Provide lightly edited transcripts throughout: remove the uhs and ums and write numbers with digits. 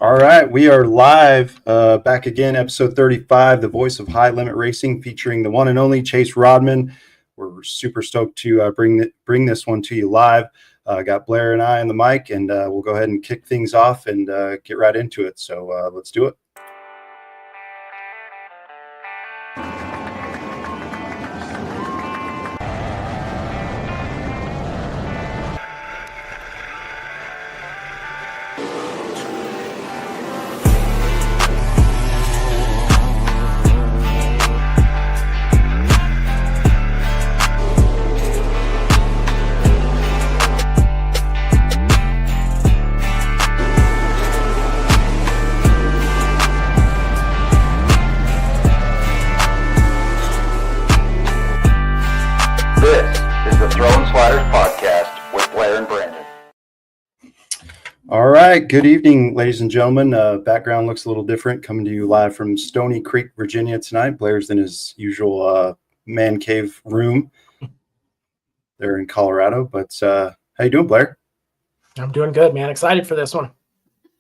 All right, we are live, back again, episode 35, the voice of high limit racing, featuring the one and only Chase Raudman. We're super stoked to bring this one to you live. Got Blair and I on the mic, and we'll go ahead and kick things off and get right into it. So let's do it. All right. Good evening, ladies and gentlemen. Background looks a little different. Coming to you live from Stony Creek, Virginia tonight. Blair's in his usual man cave room there in Colorado. But how you doing, Blair? I'm doing good, man. Excited for this one.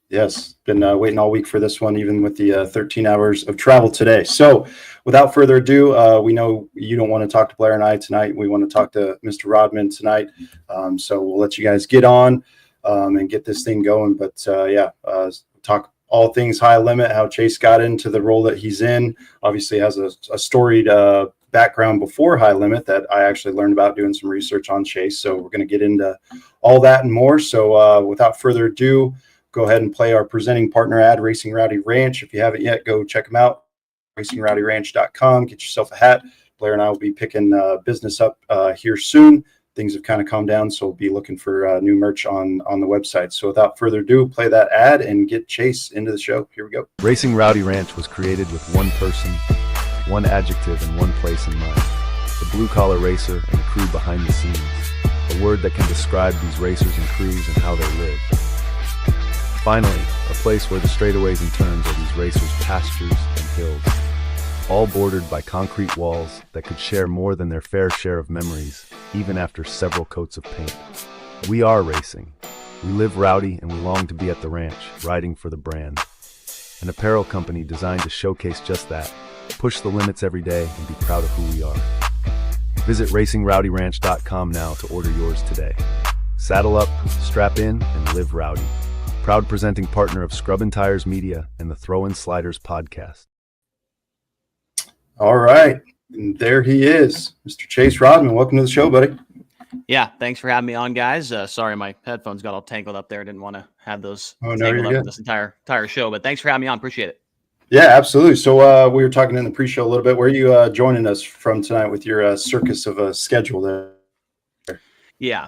Yes. Been waiting all week for this one, even with the 13 hours of travel today. So without further ado, we know you don't want to talk to Blair and I tonight. We want to talk to Mr. Raudman tonight. So we'll let you guys get on and get this thing going. But talk all things high limit, how Chase got into the role that he's in. Obviously has a storied background before high limit that I actually learned about doing some research on Chase. So we're going to get into all that and more. So without further ado, go ahead and play our presenting partner ad, Racing Rowdy Ranch. If you haven't yet, go check them out, racingrowdyranch.com. Get yourself a hat. Blair and I will be picking business up here soon. Things have kind of calmed down, so we'll be looking for new merch on the website. So without further ado, play that ad and get Chase into the show. Here we go. Racing Rowdy Ranch was created with one person, one adjective, and one place in mind: the blue-collar racer and the crew behind the scenes. A word that can describe these racers and crews and how they live. Finally, a place where the straightaways and turns are these racers' pastures and hills, all bordered by concrete walls that could share more than their fair share of memories, even after several coats of paint. We are racing. We live rowdy and we long to be at the ranch, riding for the brand. An apparel company designed to showcase just that, push the limits every day, and be proud of who we are. Visit racingrowdyranch.com now to order yours today. Saddle up, strap in, and live rowdy. Proud presenting partner of Scrubbin' Tires Media and the Throwin Sliders podcast. All right. And there he is, Mr. Chase Raudman. Welcome to the show, buddy. Yeah, thanks for having me on, guys. Sorry, my headphones got all tangled up there. Didn't want to have those tangled up in this entire show, but thanks for having me on. Appreciate it. Yeah, absolutely. So we were talking in the pre-show a little bit. Where are you joining us from tonight with your circus of a schedule there? Yeah,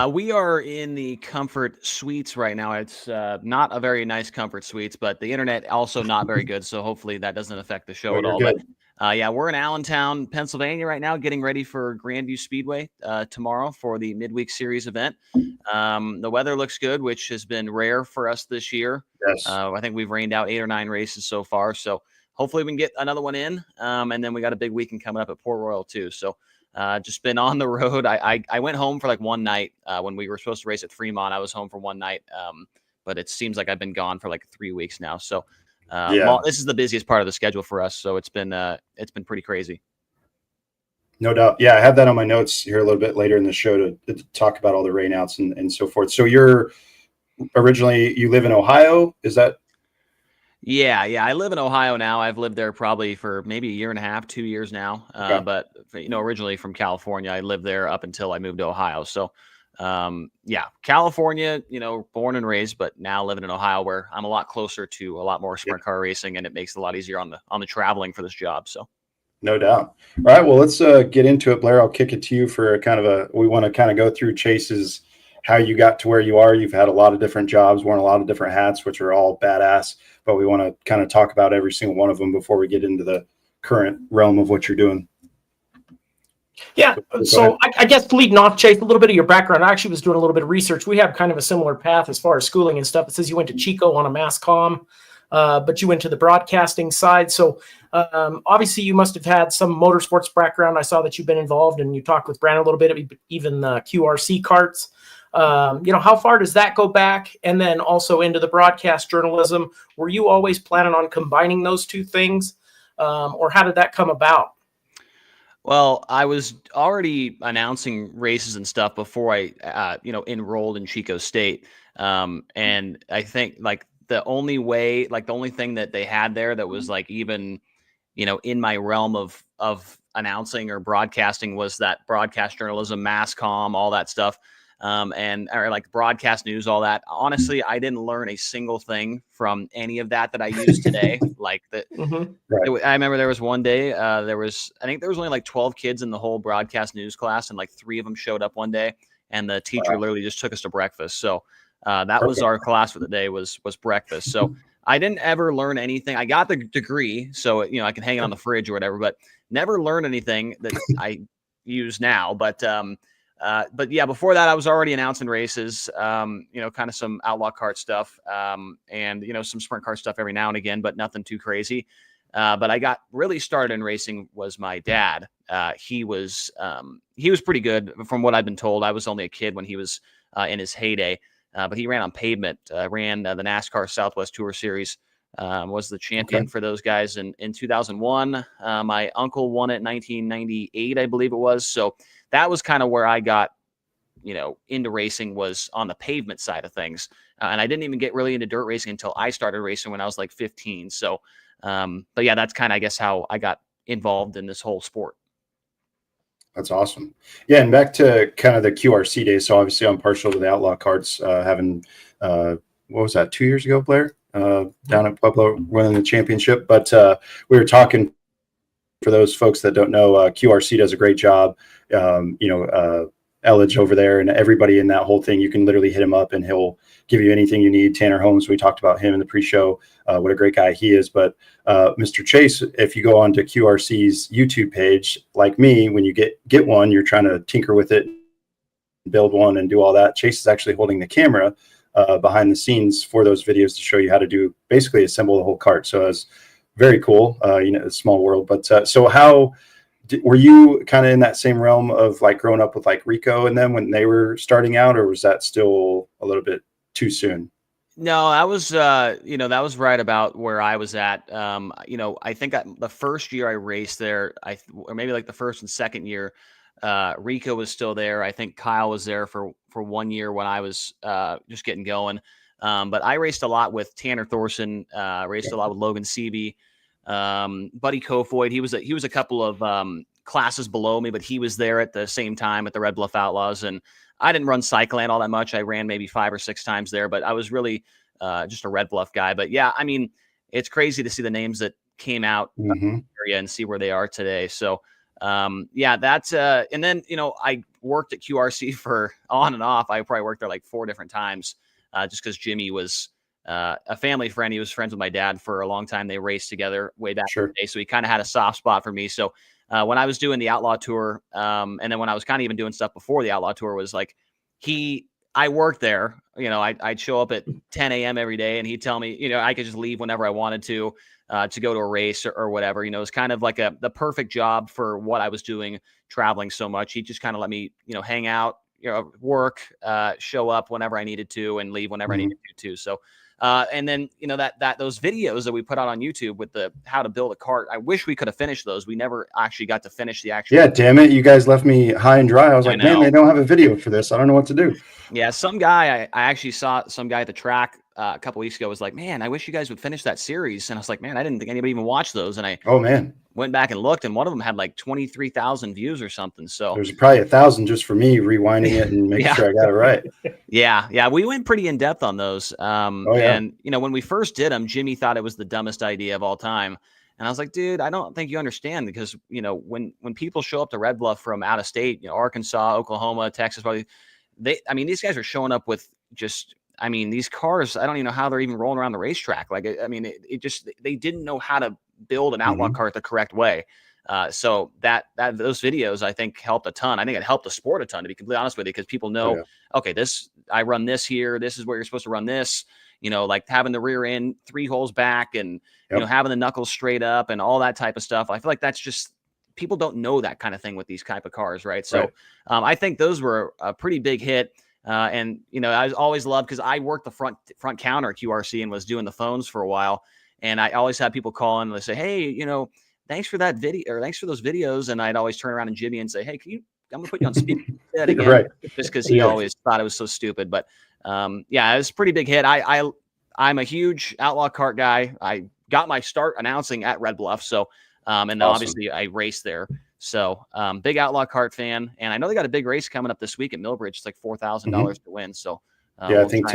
we are in the Comfort Suites right now. It's not a very nice Comfort Suites, but the internet also not very good. So hopefully that doesn't affect the show at all. Good. But we're in Allentown, Pennsylvania right now, getting ready for Grandview Speedway tomorrow for the midweek series event. The weather looks good, which has been rare for us this year. Yes. I think we've rained out 8 or 9 races so far. So hopefully we can get another one in. And then we got a big weekend coming up at Port Royal too. So just been on the road. I went home for like one night when we were supposed to race at Fremont. I was home for one night, but it seems like I've been gone for like 3 weeks now. So this is the busiest part of the schedule for us. So it's been pretty crazy. No doubt. Yeah, I have that on my notes here a little bit later in the show to talk about all the rainouts and so forth. So you live in Ohio, is that? Yeah. I live in Ohio now. I've lived there probably for maybe 1.5 years, 2 years now. Okay. But originally from California, I lived there up until I moved to Ohio. So California, born and raised, but now living in Ohio, where I'm a lot closer to a lot more sprint car racing, and it makes it a lot easier on the traveling for this job. So, no doubt. All right, well, let's get into it, Blair. I'll kick it to you for we want to kind of go through Chase's, how you got to where you are. You've had a lot of different jobs, worn a lot of different hats, which are all badass, but we want to kind of talk about every single one of them before we get into the current realm of what you're doing. Yeah, so I guess leading off, Chase, a little bit of your background. I actually was doing a little bit of research. We have kind of a similar path as far as schooling and stuff. It says you went to Chico on a mass comm, but you went to the broadcasting side. So obviously you must have had some motorsports background. I saw that you've been involved, and you talked with Brandon a little bit, even the QRC carts. How far does that go back? And then also into the broadcast journalism, were you always planning on combining those two things? Or how did that come about? Well, I was already announcing races and stuff before I, enrolled in Chico State. And I think like the only way, like the only thing that they had there that was like even, in my realm of announcing or broadcasting was that broadcast journalism, mass comm, all that stuff. Or like broadcast news, all that. Honestly, I didn't learn a single thing from any of that I use today. Like the, Mm-hmm. Right. I remember there was one day, I think there was only like 12 kids in the whole broadcast news class, and like 3 of them showed up one day, and the teacher Wow. literally just took us to breakfast. So that was Perfect. our class for the day was breakfast. So I didn't ever learn anything. I got the degree, so I can hang it on the fridge or whatever, but never learned anything that I use now. But yeah, before that, I was already announcing races, kind of some outlaw kart stuff, and some sprint car stuff every now and again, but nothing too crazy. But I got really started in racing was my dad. He was pretty good from what I've been told. I was only a kid when he was in his heyday, but he ran on pavement, ran the NASCAR Southwest Tour Series, was the champion for those guys in 2001. My uncle won it in 1998, I believe it was. So that was kind of where I got, into racing, was on the pavement side of things. And I didn't even get really into dirt racing until I started racing when I was like 15. So, but yeah, that's kind of, I guess, how I got involved in this whole sport. That's awesome. Yeah, and back to kind of the QRC days. So obviously, I'm partial to the outlaw carts. Having what was that, 2 years ago, Blair, down at Pueblo, winning the championship. But we were talking, for those folks that don't know, QRC does a great job. Elledge over there and everybody in that whole thing, you can literally hit him up and he'll give you anything you need. Tanner Holmes, we talked about him in the pre-show, what a great guy he is. But Mr. Chase, if you go on to QRC's YouTube page, like me, when you get one, you're trying to tinker with it, build one and do all that. Chase is actually holding the camera behind the scenes for those videos to show you how to do, basically assemble the whole cart. So it's very cool, a small world. But so how were you kind of in that same realm of like growing up with like Rico and them when they were starting out, or was that still a little bit too soon? No, that was, that was right about where I was at. I think the first year I raced there, or maybe like the first and second year, Rico was still there. I think Kyle was there for 1 year when I was just getting going. But I raced a lot with Tanner Thorson, raced a lot with Logan Seavey, Buddy Kofoid. He was a couple of classes below me, but he was there at the same time at the Red Bluff Outlaws. And I didn't run Cycleland all that much. I ran maybe 5 or 6 times there, but I was really just a Red Bluff guy. But yeah, I mean, it's crazy to see the names that came out in the area and see where they are today. So yeah, that's and then I worked at QRC for on and off. I probably worked there like 4 different times, just because Jimmy was a family friend. He was friends with my dad for a long time. They raced together way back in the day, so he kind of had a soft spot for me. So when I was doing the Outlaw Tour, and then when I was kind of even doing stuff before the Outlaw Tour, was like I worked there. I'd show up at 10 a.m. every day, and he'd tell me, I could just leave whenever I wanted to go to a race or whatever. It was kind of like the perfect job for what I was doing, traveling so much. He just kind of let me, hang out, work, show up whenever I needed to, and leave whenever I needed to too. So, and then, those videos that we put out on YouTube with the how to build a cart, I wish we could have finished those. We never actually got to finish the actual. Yeah, damn it. You guys left me high and dry. I was like, man, they don't have a video for this. I don't know what to do. Yeah. Some guy, I actually saw some guy at the track a couple weeks ago was like, man, I wish you guys would finish that series. And I was like, man, I didn't think anybody even watched those. And I went back and looked, and one of them had like 23,000 views or something. So there's probably 1,000 just for me rewinding it and making sure I got it right. Yeah. We went pretty in depth on those. And when we first did them, Jimmy thought it was the dumbest idea of all time. And I was like, dude, I don't think you understand, because, when people show up to Red Bluff from out of state, Arkansas, Oklahoma, Texas, probably these guys are showing up with just, these cars, I don't even know how they're even rolling around the racetrack. Like, they didn't know how to build an outlaw cart the correct way. So those videos, I think, helped a ton. I think it helped the sport a ton, to be completely honest with you, because people know, okay, I run this here. This is where you're supposed to run this, like having the rear end 3 holes back, and, having the knuckles straight up and all that type of stuff. I feel like that's just, people don't know that kind of thing with these type of cars. Right. So, I think those were a pretty big hit. And, I always loved, because I worked the front counter at QRC and was doing the phones for a while. And I always had people call in and they say, hey, thanks for that video, or thanks for those videos. And I'd always turn around and Jimmy and say, hey, I'm going to put you on speaker again, Right. just because he always thought it was so stupid. But yeah, it was a pretty big hit. I'm a huge Outlaw Kart guy. I got my start announcing at Red Bluff. So, and then obviously I raced there. So big Outlaw Kart fan. And I know they got a big race coming up this week at Millbridge. It's like $4,000 to win. So I think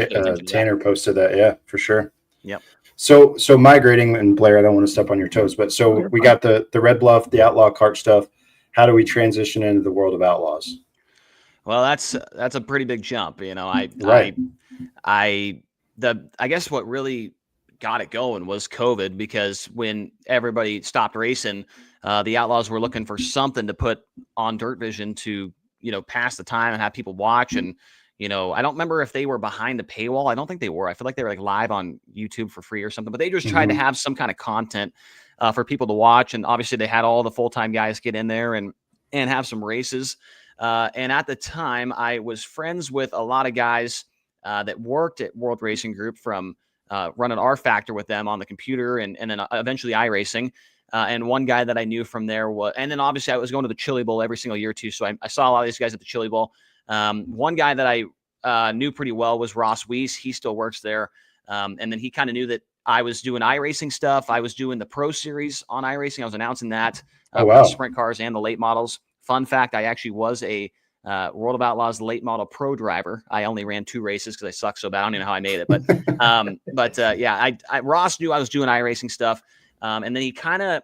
Tanner posted that. Yeah, for sure. Yep. So migrating, and Blair, I don't want to step on your toes, but so we got the Red Bluff, the Outlaw Kart stuff. How do we transition into the world of Outlaws? Well, that's a pretty big jump. I guess what really got it going was COVID, because when everybody stopped racing, the Outlaws were looking for something to put on Dirt Vision to, pass the time and have people watch. And, I don't remember if they were behind the paywall. I don't think they were. I feel like they were like live on YouTube for free or something, but they just tried to have some kind of content for people to watch. And obviously they had all the full-time guys get in there and have some races. And at the time I was friends with a lot of guys that worked at World Racing Group, from running R Factor with them on the computer, and then eventually iRacing. And one guy that I knew from there and then obviously I was going to the Chili Bowl every single year too. So I saw a lot of these guys at the Chili Bowl. One guy that I knew pretty well was Ross Weiss. He still works there. And then he kind of knew that I was doing iRacing stuff. I was doing the Pro Series on iRacing. I was announcing that with the sprint cars and the late models. Fun fact, I actually was a World of Outlaws late model pro driver. I only ran 2 races because I suck so bad. I don't even know how I made it. But yeah, Ross knew I was doing iRacing stuff. And then he kind of,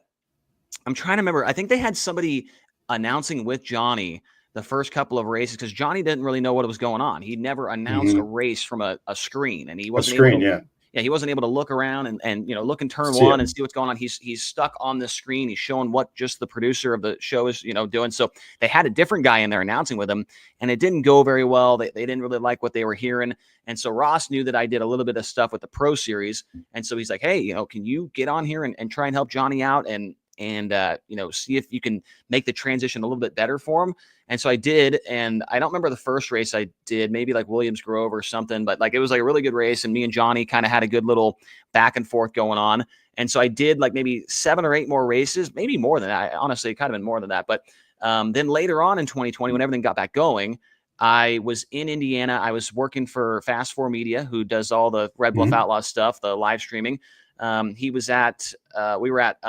I'm trying to remember, I think they had somebody announcing with Johnny the first couple of races, because Johnny didn't really know what was going on. He never announced a race from a screen, and he wasn't he wasn't able to look around and look in turn one and see what's going on. He's stuck on the screen. He's showing what just the producer of the show is doing. So they had a different guy in there announcing with him, and it didn't go very well. They didn't really like what they were hearing. And so Ross knew that I did a little bit of stuff with the Pro Series, and so he's like, hey, can you get on here and try and help Johnny out and see if you can make the transition a little bit better for him. And so I did, and I don't remember the first race I did, maybe like Williams Grove or something, but like it was like a really good race, and me and Johnny kind of had a good little back and forth going on. And so I did like maybe 7 or 8 more races, maybe more than that. Honestly, it kind of been more than that. But then later on in 2020, when everything got back going, I was in Indiana. I was working for Fast 4 Media, who does all the Red Bluff Outlaws stuff, the live streaming. We were at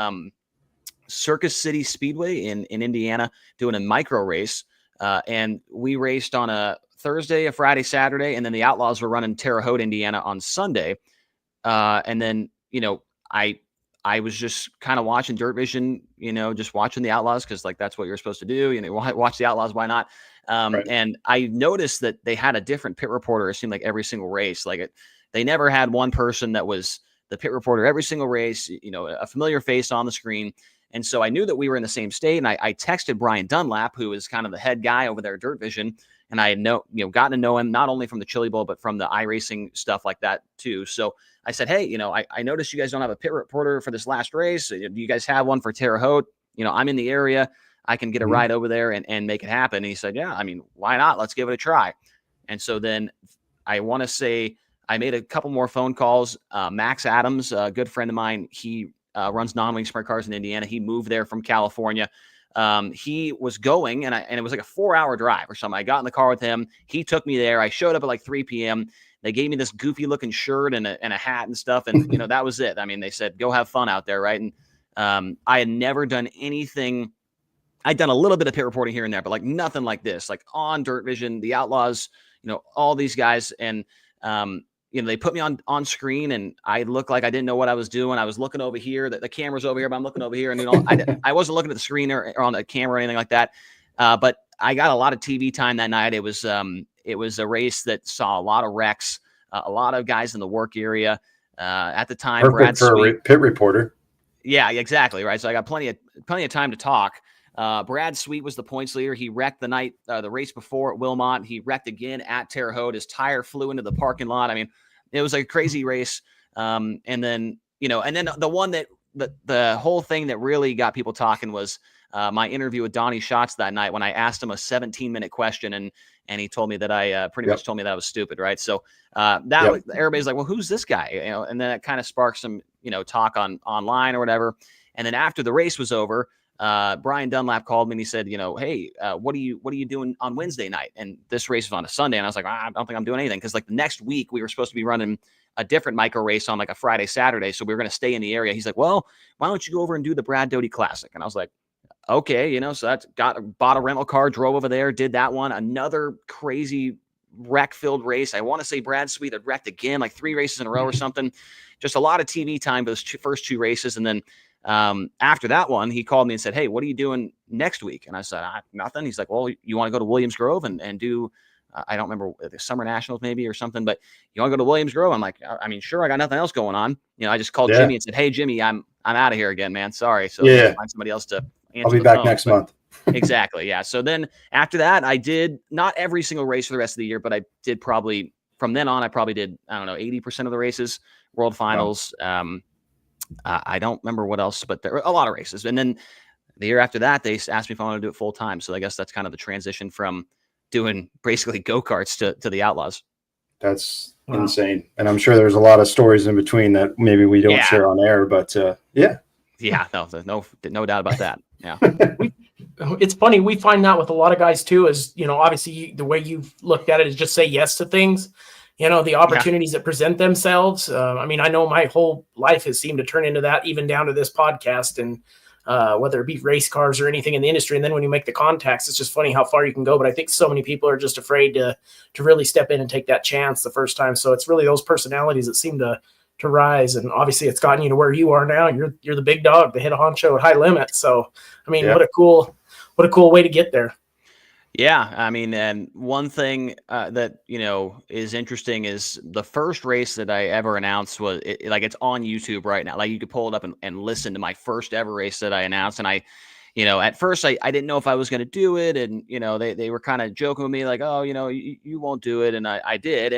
Circus City Speedway in Indiana doing a micro race. And we raced on a Thursday, a Friday, Saturday, and then the Outlaws were running Terre Haute, Indiana on Sunday. And then, I was just kind of watching Dirt Vision, just watching the Outlaws, because like that's what you're supposed to do. Watch the Outlaws, why not? Right. And I noticed that they had a different pit reporter, it seemed like every single race. They never had one person that was the pit reporter every single race, a familiar face on the screen. And so I knew that we were in the same state, and I texted Brian Dunlap, who is kind of the head guy over there at Dirt Vision, and I had gotten to know him not only from the Chili Bowl, but from the iRacing stuff like that too. So I said, hey, I noticed you guys don't have a pit reporter for this last race. Do you guys have one for Terre Haute? I'm in the area. I can get a ride over there and make it happen. And he said, yeah, why not? Let's give it a try. And so then I want to say I made a couple more phone calls. Max Adams, a good friend of mine, he runs non-wing sprint cars in Indiana. He moved there from California. He was going, and it was like a 4-hour drive or something. I got in the car with him. He took me there. I showed up at like 3 p.m. They gave me this goofy looking shirt and a hat and stuff. And, that was it. They said, go have fun out there. Right. And I had never done anything. I'd done a little bit of pit reporting here and there, but like nothing like this, like on Dirt Vision, the Outlaws, all these guys. And, they put me on screen, and I looked like I didn't know what I was doing. I was looking over here, the camera's over here, but I'm looking over here, and I wasn't looking at the screen or on the camera or anything like that. But I got a lot of TV time that night. It was a race that saw a lot of wrecks, a lot of guys in the work area. At the time, Brad Sweet, a pit reporter. Yeah, exactly right. So I got plenty of time to talk. Brad Sweet was the points leader. He wrecked the race before at Wilmot. He wrecked again at Terre Haute. His tire flew into the parking lot. It was a crazy race. And then the one that the whole thing that really got people talking was my interview with Donnie Schatz that night when I asked him a 17-minute question and he told me that I pretty much told me that I was stupid, right? So was, everybody's like, well, who's this guy? You know, and then it kind of sparked some, you know, talk online or whatever. And then after the race was over, Brian Dunlap called me and he said, you know, hey, what are you doing on Wednesday night? And this race was on a Sunday. And I was like, I don't think I'm doing anything. Cause like the next week we were supposed to be running a different micro race on like a Friday, Saturday. So we were going to stay in the area. He's like, well, why don't you go over and do the Brad Doty Classic? And I was like, okay, you know, so that's bought a rental car, drove over there, did that one, another crazy wreck-filled race. I want to say Brad Sweet had wrecked again, like 3 races in a row or something. Just a lot of TV time those first 2 races. And then after that one, he called me and said, hey, what are you doing next week? And I said, nothing. He's like, well, you want to go to Williams Grove and do, I don't remember, the Summer Nationals maybe or something, but you want to go to Williams Grove? I'm like, I mean, sure, I got nothing else going on. You know, I just called Jimmy and said, hey, Jimmy, I'm out of here again, man. Sorry. So find somebody else to answer. I'll be back next month. Exactly. Yeah. So then after that, I did not every single race for the rest of the year, but I did probably from then on, I probably did, I don't know, 80% of the races, World Finals. Wow. I don't remember what else, but there were a lot of races. And then the year after that, they asked me if I wanted to do it full time. So I guess that's kind of the transition from doing basically go-karts to the Outlaws. That's insane. And I'm sure there's a lot of stories in between that maybe we don't share on air, but yeah. Yeah, no doubt about that. Yeah. It's funny. We find that with a lot of guys too, is, you know, obviously the way you've looked at it is just say yes to things, you know, the opportunities that present themselves. I mean, I know my whole life has seemed to turn into that, even down to this podcast, and whether it be race cars or anything in the industry. And then when you make the contacts, it's just funny how far you can go. But I think so many people are just afraid to really step in and take that chance the first time. So it's really those personalities that seem to rise. And obviously it's gotten you to where you are now. You're the big dog, the head honcho at High Limit. So, I mean, what a cool way to get there. Yeah. I mean, and one thing that, you know, is interesting is the first race that I ever announced was like, it's on YouTube right now. Like you could pull it up and listen to my first ever race that I announced. And you know, at first I didn't know if I was going to do it. And, you know, they were kind of joking with me like, oh, you know, you won't do it. And I did.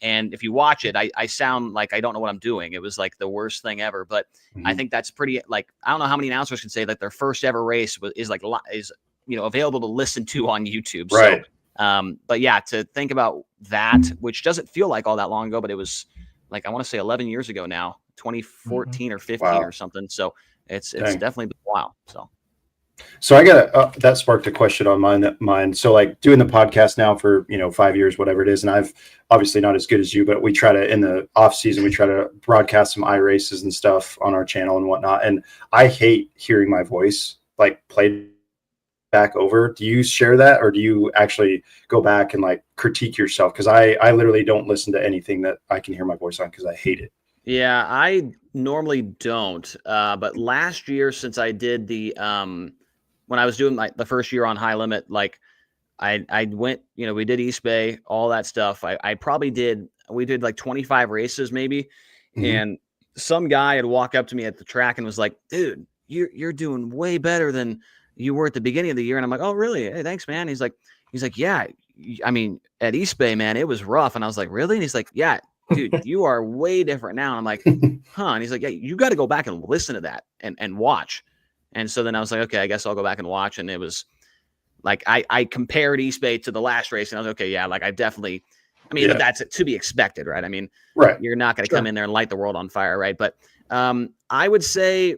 And if you watch it, I sound like I don't know what I'm doing. It was like the worst thing ever. But I think that's pretty, like, I don't know how many announcers can say that their first ever race is you know, available to listen to on YouTube. Right. So, but yeah, to think about that, which doesn't feel like all that long ago, but it was like, I want to say 11 years ago now, 2014 or 15 or something. So it's definitely been a while. So I got that sparked a question on mine. So like doing the podcast now for, you know, 5 years, whatever it is. And I've obviously not as good as you, but we try to, in the off season, we try to broadcast some iRaces and stuff on our channel and whatnot. And I hate hearing my voice like played back over. Do you share that, or do you actually go back and like critique yourself? Cause I literally don't listen to anything that I can hear my voice on, cause I hate it. Yeah, I normally don't. But last year, since I did the, when I was doing the first year on High Limit, like I went, you know, we did East Bay, all that stuff. We did like 25 races maybe. And some guy had walked up to me at the track and was like, dude, you're doing way better than you were at the beginning of the year. And I'm like, oh really? Hey, thanks, man. He's like, yeah, I mean, at East Bay, man, it was rough. And I was like, really? And he's like, yeah, dude, you are way different now. And I'm like, huh? And he's like, yeah, you got to go back and listen to that and watch. And so then I was like, okay, I guess I'll go back and watch. And it was like, I compared East Bay to the last race and I was like, okay, yeah, like I definitely, I mean, but that's to be expected, right? I mean, you're not going to come in there and light the world on fire, right? But I would say,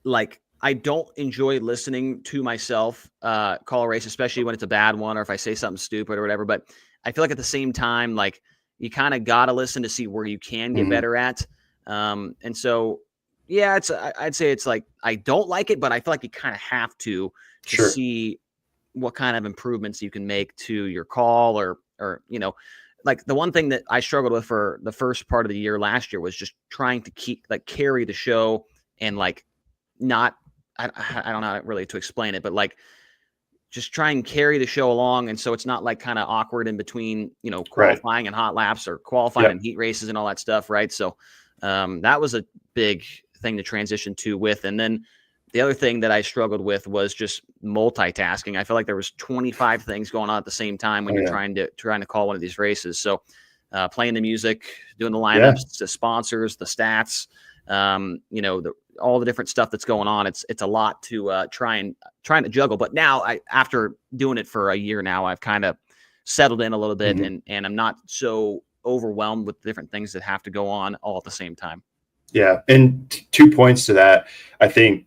like, I don't enjoy listening to myself call a race, especially when it's a bad one or if I say something stupid or whatever. But I feel like at the same time, like you kind of got to listen to see where you can get better at. And so, yeah, I'd say it's like, I don't like it, but I feel like you kind of have to see what kind of improvements you can make to your call or, you know, like the one thing that I struggled with for the first part of the year last year was just trying to carry the show and like not, I don't know really to explain it, but like just try and carry the show along. And so it's not like kind of awkward in between, you know, qualifying and hot laps or qualifying and heat races and all that stuff. Right. So that was a big thing to transition to with. And then the other thing that I struggled with was just multitasking. I feel like there was 25 things going on at the same time when you're trying to call one of these races. So playing the music, doing the lineups, the sponsors, the stats, all the different stuff that's going on. It's a lot to trying to juggle. But now after doing it for a year now, I've kind of settled in a little bit, and I'm not so overwhelmed with different things that have to go on all at the same time. Yeah. And 2 points to that. I think,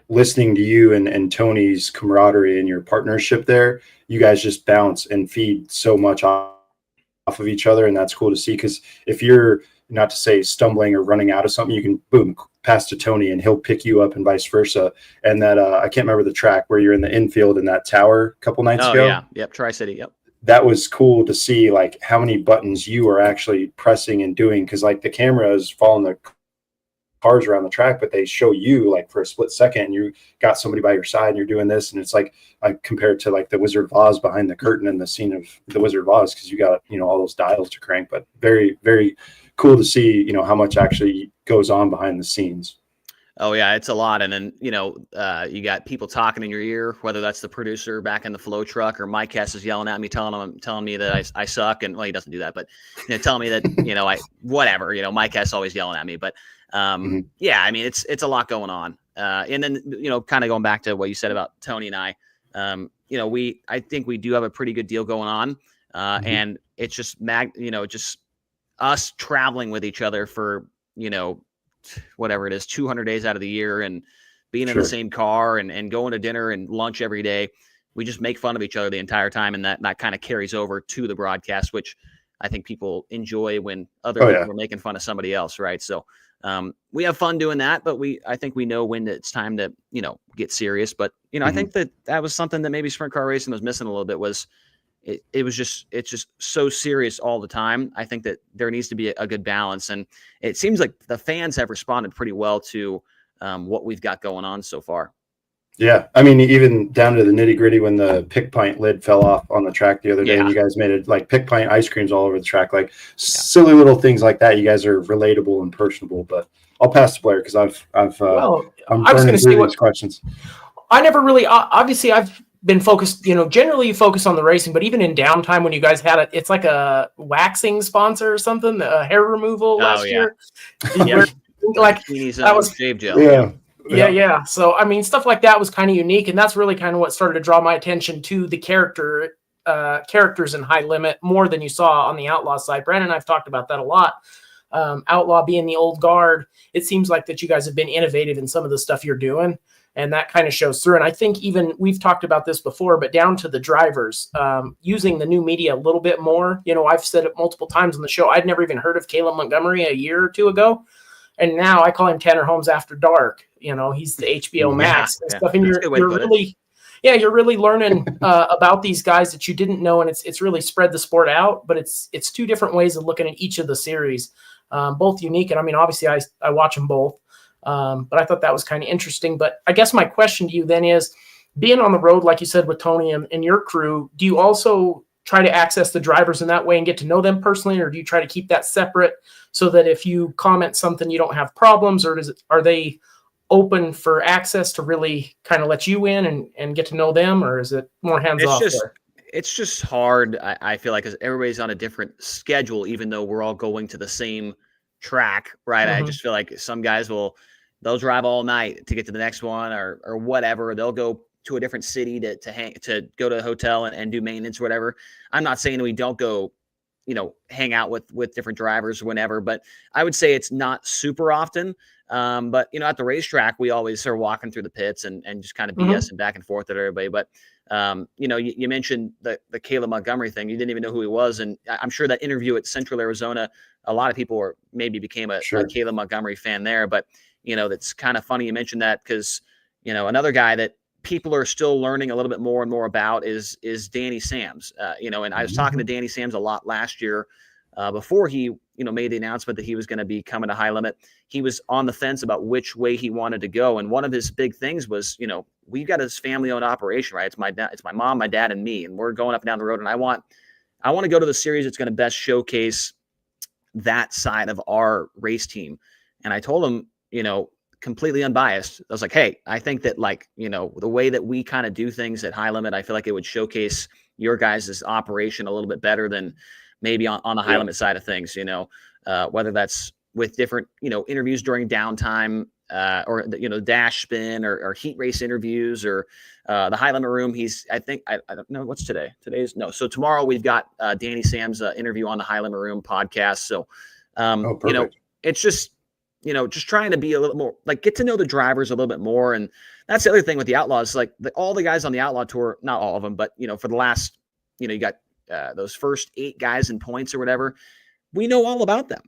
listening to you and Tony's camaraderie and your partnership there, you guys just bounce and feed so much off of each other. And that's cool to see, because if you're, not to say stumbling or running out of something, you can boom, pass to Tony and he'll pick you up and vice versa. And that, I can't remember the track where you're in the infield in that tower a couple nights ago. Yeah. Yep. Tri-City. Yep. That was cool to see, like, how many buttons you are actually pressing and doing. Cause like the camera is following the cars around the track, but they show you like for a split second and you got somebody by your side and you're doing this. And it's like, I compare it to like the Wizard of Oz behind the curtain in the scene of the Wizard of Oz. Cause you got, all those dials to crank, but very, very cool to see, how much actually goes on behind the scenes. Oh yeah, it's a lot. And then, you got people talking in your ear, whether that's the producer back in the flow truck or Mike Hess is yelling at me, telling me that I suck. And well, he doesn't do that, but telling me that, whatever, Mike Hess always yelling at me, but yeah, I mean, it's a lot going on. And then, kind of going back to what you said about Tony and I, I think we do have a pretty good deal going on. And it's just just us traveling with each other for, whatever it is, 200 days out of the year, and being in the same car and going to dinner and lunch every day. We just make fun of each other the entire time. And that kind of carries over to the broadcast, which I think people enjoy when other people are making fun of somebody else. Right. So, we have fun doing that, but I think we know when it's time to, get serious. But, I think that was something that maybe sprint car racing was missing a little bit, was it's just so serious all the time. I think that there needs to be a good balance. And it seems like the fans have responded pretty well to what we've got going on so far. Yeah. I mean, even down to the nitty gritty, when the pick pint lid fell off on the track the other day, and you guys made it like pick pint ice creams all over the track, like silly little things like that. You guys are relatable and personable. But I'll pass to Blair, because I'm burning through these questions. I never really, obviously I've been focused, generally you focus on the racing, but even in downtime when you guys had it's like a waxing sponsor or something, hair removal last year. Yeah. Like that was shave gel. Yeah. So, I mean, stuff like that was kind of unique. And that's really kind of what started to draw my attention to the characters in High Limit more than you saw on the Outlaw side. Brandon and I've talked about that a lot. Outlaw being the old guard, it seems like that you guys have been innovative in some of the stuff you're doing. And that kind of shows through. And I think even we've talked about this before, but down to the drivers, using the new media a little bit more. I've said it multiple times on the show. I'd never even heard of Caleb Montgomery a year or two ago. And now I call him Tanner Holmes After Dark. He's the HBO Max and stuff. And you're really learning about these guys that you didn't know. And it's really spread the sport out, but it's two different ways of looking at each of the series, both unique. And I mean, obviously I watch them both. But I thought that was kind of interesting. But I guess my question to you then is, being on the road, like you said, with Tony and your crew, do you also try to access the drivers in that way and get to know them personally? Or do you try to keep that separate so that if you comment something, you don't have problems? Or are they open for access to really kind of let you in and get to know them? Or is it more hands-off there? It's just hard, I feel like, because everybody's on a different schedule, even though we're all going to the same track, right? I just feel like some guys they'll drive all night to get to the next one or whatever. They'll go to a different city to go to a hotel and do maintenance or whatever. I'm not saying we don't go, hang out with different drivers whenever, but I would say it's not super often. But at the racetrack, we always are walking through the pits and just kind of BSing back and forth at everybody. But you mentioned the Caleb Montgomery thing. You didn't even know who he was. And I'm sure that interview at Central Arizona, a lot of people maybe became a Caleb Montgomery fan there. But, that's kind of funny you mentioned that, because, another guy that people are still learning a little bit more and more about is Danny Sams. And I was talking to Danny Sams a lot last year before he, made the announcement that he was going to be coming to High Limit. He was on the fence about which way he wanted to go. And one of his big things was, we've got this family-owned operation, right? It's my mom, my dad, and me, and we're going up and down the road. And I want to go to the series that's going to best showcase that side of our race team. And I told him, completely unbiased, I was like, hey, I think that the way that we kind of do things at High Limit, I feel like it would showcase your guys' operation a little bit better than maybe on the High Limit side of things, whether that's, with different, interviews during downtime, or dash spin or heat race interviews, or the high limit room. I don't know what's today. So tomorrow we've got Danny Sam's interview on the high limit room podcast. So, it's just, just trying to be a little more like get to know the drivers a little bit more. And that's the other thing with the Outlaws, like all the guys on the Outlaw Tour, not all of them, but for the last, you got those first 8 guys in points or whatever. We know all about them,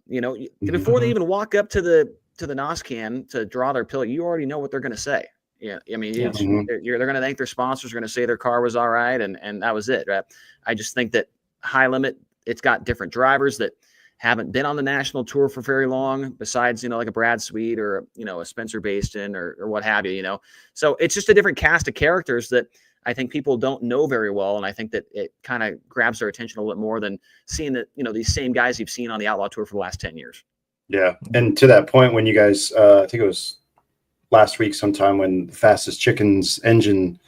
before they even walk up to the NOSCAN to draw their pill, you already know what they're going to say. Yeah. I mean, they're going to thank their sponsors, are going to say their car was all right. And that was it. Right? I just think that high limit, it's got different drivers that haven't been on the national tour for very long, besides, like a Brad Sweet or, a Spencer Baston or what have you, so it's just a different cast of characters that I think people don't know very well. And I think that it kind of grabs their attention a little bit more than seeing that, these same guys you've seen on the Outlaw Tour for the last 10 years. Yeah. And to that point, when you guys, I think it was last week sometime, when the Fastest Chicken's engine,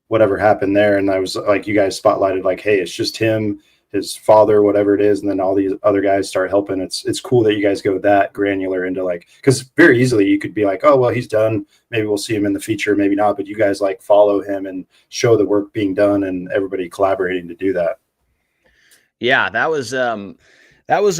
whatever happened there. And I was like, you guys spotlighted like, hey, it's just him, his father, whatever it is. And then all these other guys start helping. It's cool that you guys go that granular into like, because very easily you could be like, oh, well, he's done. Maybe we'll see him in the feature, maybe not. But you guys like follow him and show the work being done and everybody collaborating to do that. Yeah, that was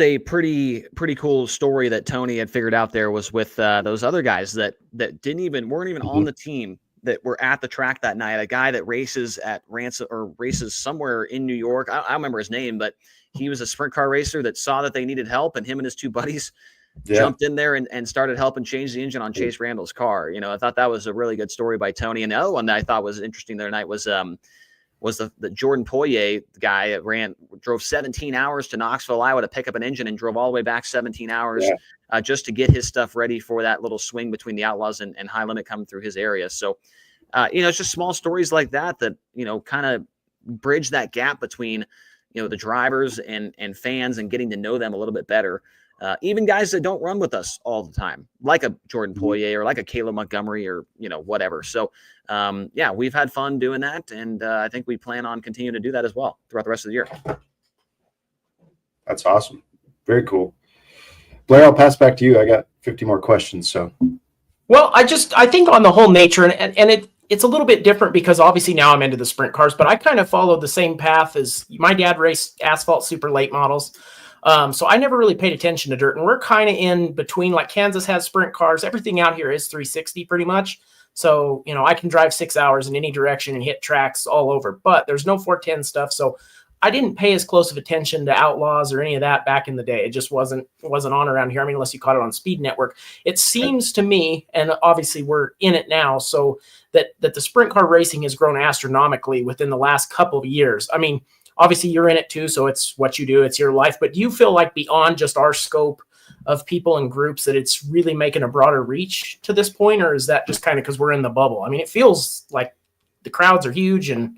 a pretty cool story that Tony had figured out. There was with those other guys that weren't even on the team, that were at the track that night. A guy that races at Ransom or races somewhere in New York. I don't remember his name, but he was a sprint car racer that saw that they needed help, and him and his 2 buddies jumped in there and started helping change the engine on Chase Randall's car. I thought that was a really good story by Tony. And the other one that I thought was interesting the other night was the Jordan Poirier guy that drove 17 hours to Knoxville, Iowa to pick up an engine, and drove all the way back 17 hours just to get his stuff ready for that little swing between the Outlaws and high limit coming through his area. So, it's just small stories like that, kind of bridge that gap between, the drivers and fans, and getting to know them a little bit better. Even guys that don't run with us all the time, like a Jordan Poirier or like a Caleb Montgomery or, whatever. So, we've had fun doing that. And I think we plan on continuing to do that as well throughout the rest of the year. That's awesome. Very cool. Blair, I'll pass back to you. I got 50 more questions. So, well, I think on the whole nature, and it's a little bit different because obviously now I'm into the sprint cars, but I kind of followed the same path as my dad raced asphalt super late models. So I never really paid attention to dirt, and we're kind of in between. Like Kansas has sprint cars. Everything out here is 360 pretty much. So, I can drive 6 hours in any direction and hit tracks all over, but there's no 410 stuff. So I didn't pay as close of attention to Outlaws or any of that back in the day. It just wasn't on around here. I mean, unless you caught it on Speed Network. It seems to me, and obviously we're in it now, so that the sprint car racing has grown astronomically within the last couple of years. I mean, obviously you're in it too, so it's what you do, it's your life. But do you feel like beyond just our scope of people and groups that it's really making a broader reach to this point, or is that just kind of because we're in the bubble? I mean, it feels like the crowds are huge, and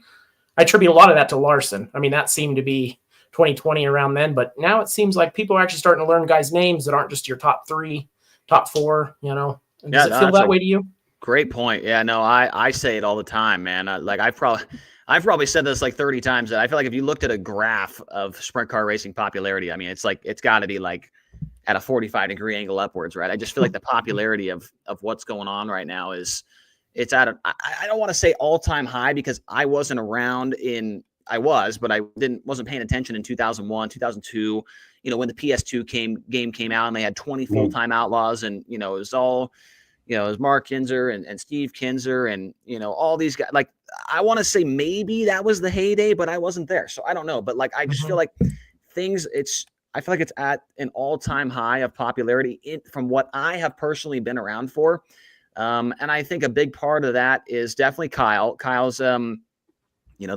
I attribute a lot of that to Larson. I mean, that seemed to be 2020 around then, but now it seems like people are actually starting to learn guys' names that aren't just your top 3, top 4, Does it feel that way to you? Great point. Yeah, no, I say it all the time, man. I've probably said this like 30 times. That I feel like if you looked at a graph of sprint car racing popularity, I mean, it's got to be like at a 45-degree angle upwards, right? I just feel like the popularity of what's going on right now it's at I don't want to say all-time high, because I wasn't around but I wasn't paying attention in 2001, 2002, when the PS2 game came out and they had 20 full-time Outlaws, and it was all, it was Mark Kinzer and Steve Kinzer and all these guys. Like, I want to say maybe that was the heyday, but I wasn't there, so I don't know. But like, I just feel like I feel like it's at an all-time high of popularity from what I have personally been around for. And I think a big part of that is definitely Kyle. Kyle's, the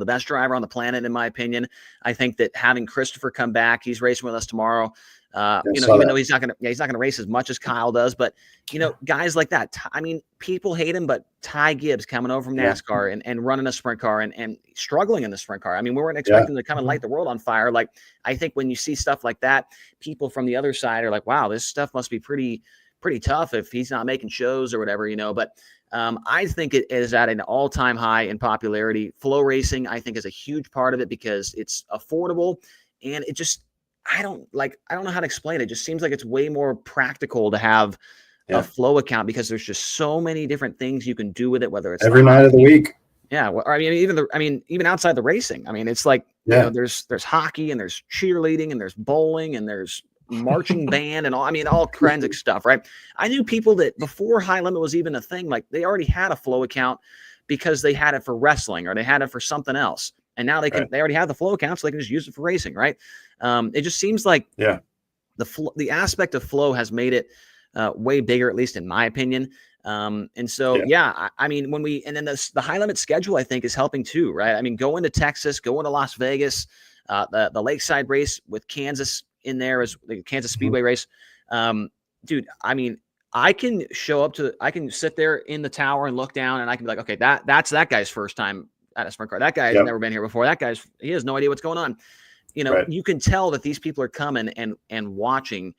best driver on the planet, in my opinion. I think that having Christopher come back, he's racing with us tomorrow. Even though he's not gonna race as much as Kyle does, but guys like that. I mean, people hate him, but Ty Gibbs coming over from NASCAR and running a sprint car and struggling in the sprint car. I mean, we weren't expecting to come and light the world on fire. Like, I think when you see stuff like that, people from the other side are like, wow, this stuff must be pretty tough if he's not making shows or whatever, but I think it is at an all-time high in popularity. Flow racing, I think, is a huge part of it because it's affordable, and I don't know how to explain it. It just seems like it's way more practical to have a Yeah. flow account because there's just so many different things you can do with it, whether it's Every night of the week. yeah, well, I mean, even outside the racing. I mean, it's like Yeah. there's hockey and there's cheerleading and there's bowling and there's marching band and all. I mean, all kinds of stuff, right? I knew people that before High Limit was even a thing, like they already had a flow account because they had it for wrestling or they had it for something else, and now they already have the flow account, so they can just use it for racing, right? It just seems like the aspect of flow has made it way bigger, at least in my opinion. And so, I mean, and then the High Limit schedule, I think, is helping too, right? I mean, going to Texas, going to Las Vegas, the Lakeside race with Kansas in there as the Kansas Speedway race. Dude, I mean, I can sit there in the tower and look down and I can be like, okay, that's that guy's first time at a sprint car. That guy has never been here before. He has no idea what's going on. You know, you can tell that these people are coming and watching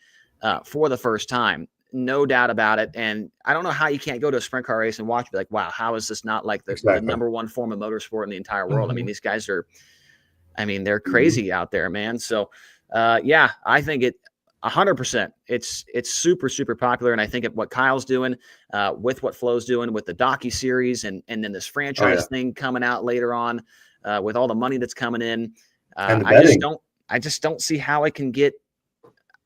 for the first time. No doubt about it. And I don't know how you can't go to a sprint car race and watch, be like, wow, how is this not like the number one form of motorsport in the entire world? I mean, these guys they're crazy out there, man. So, I think 100%. It's super, super popular. And I think what Kyle's doing with what Flo's doing with the docu series and then this franchise thing coming out later on with all the money that's coming in. And I just don't see how it can get.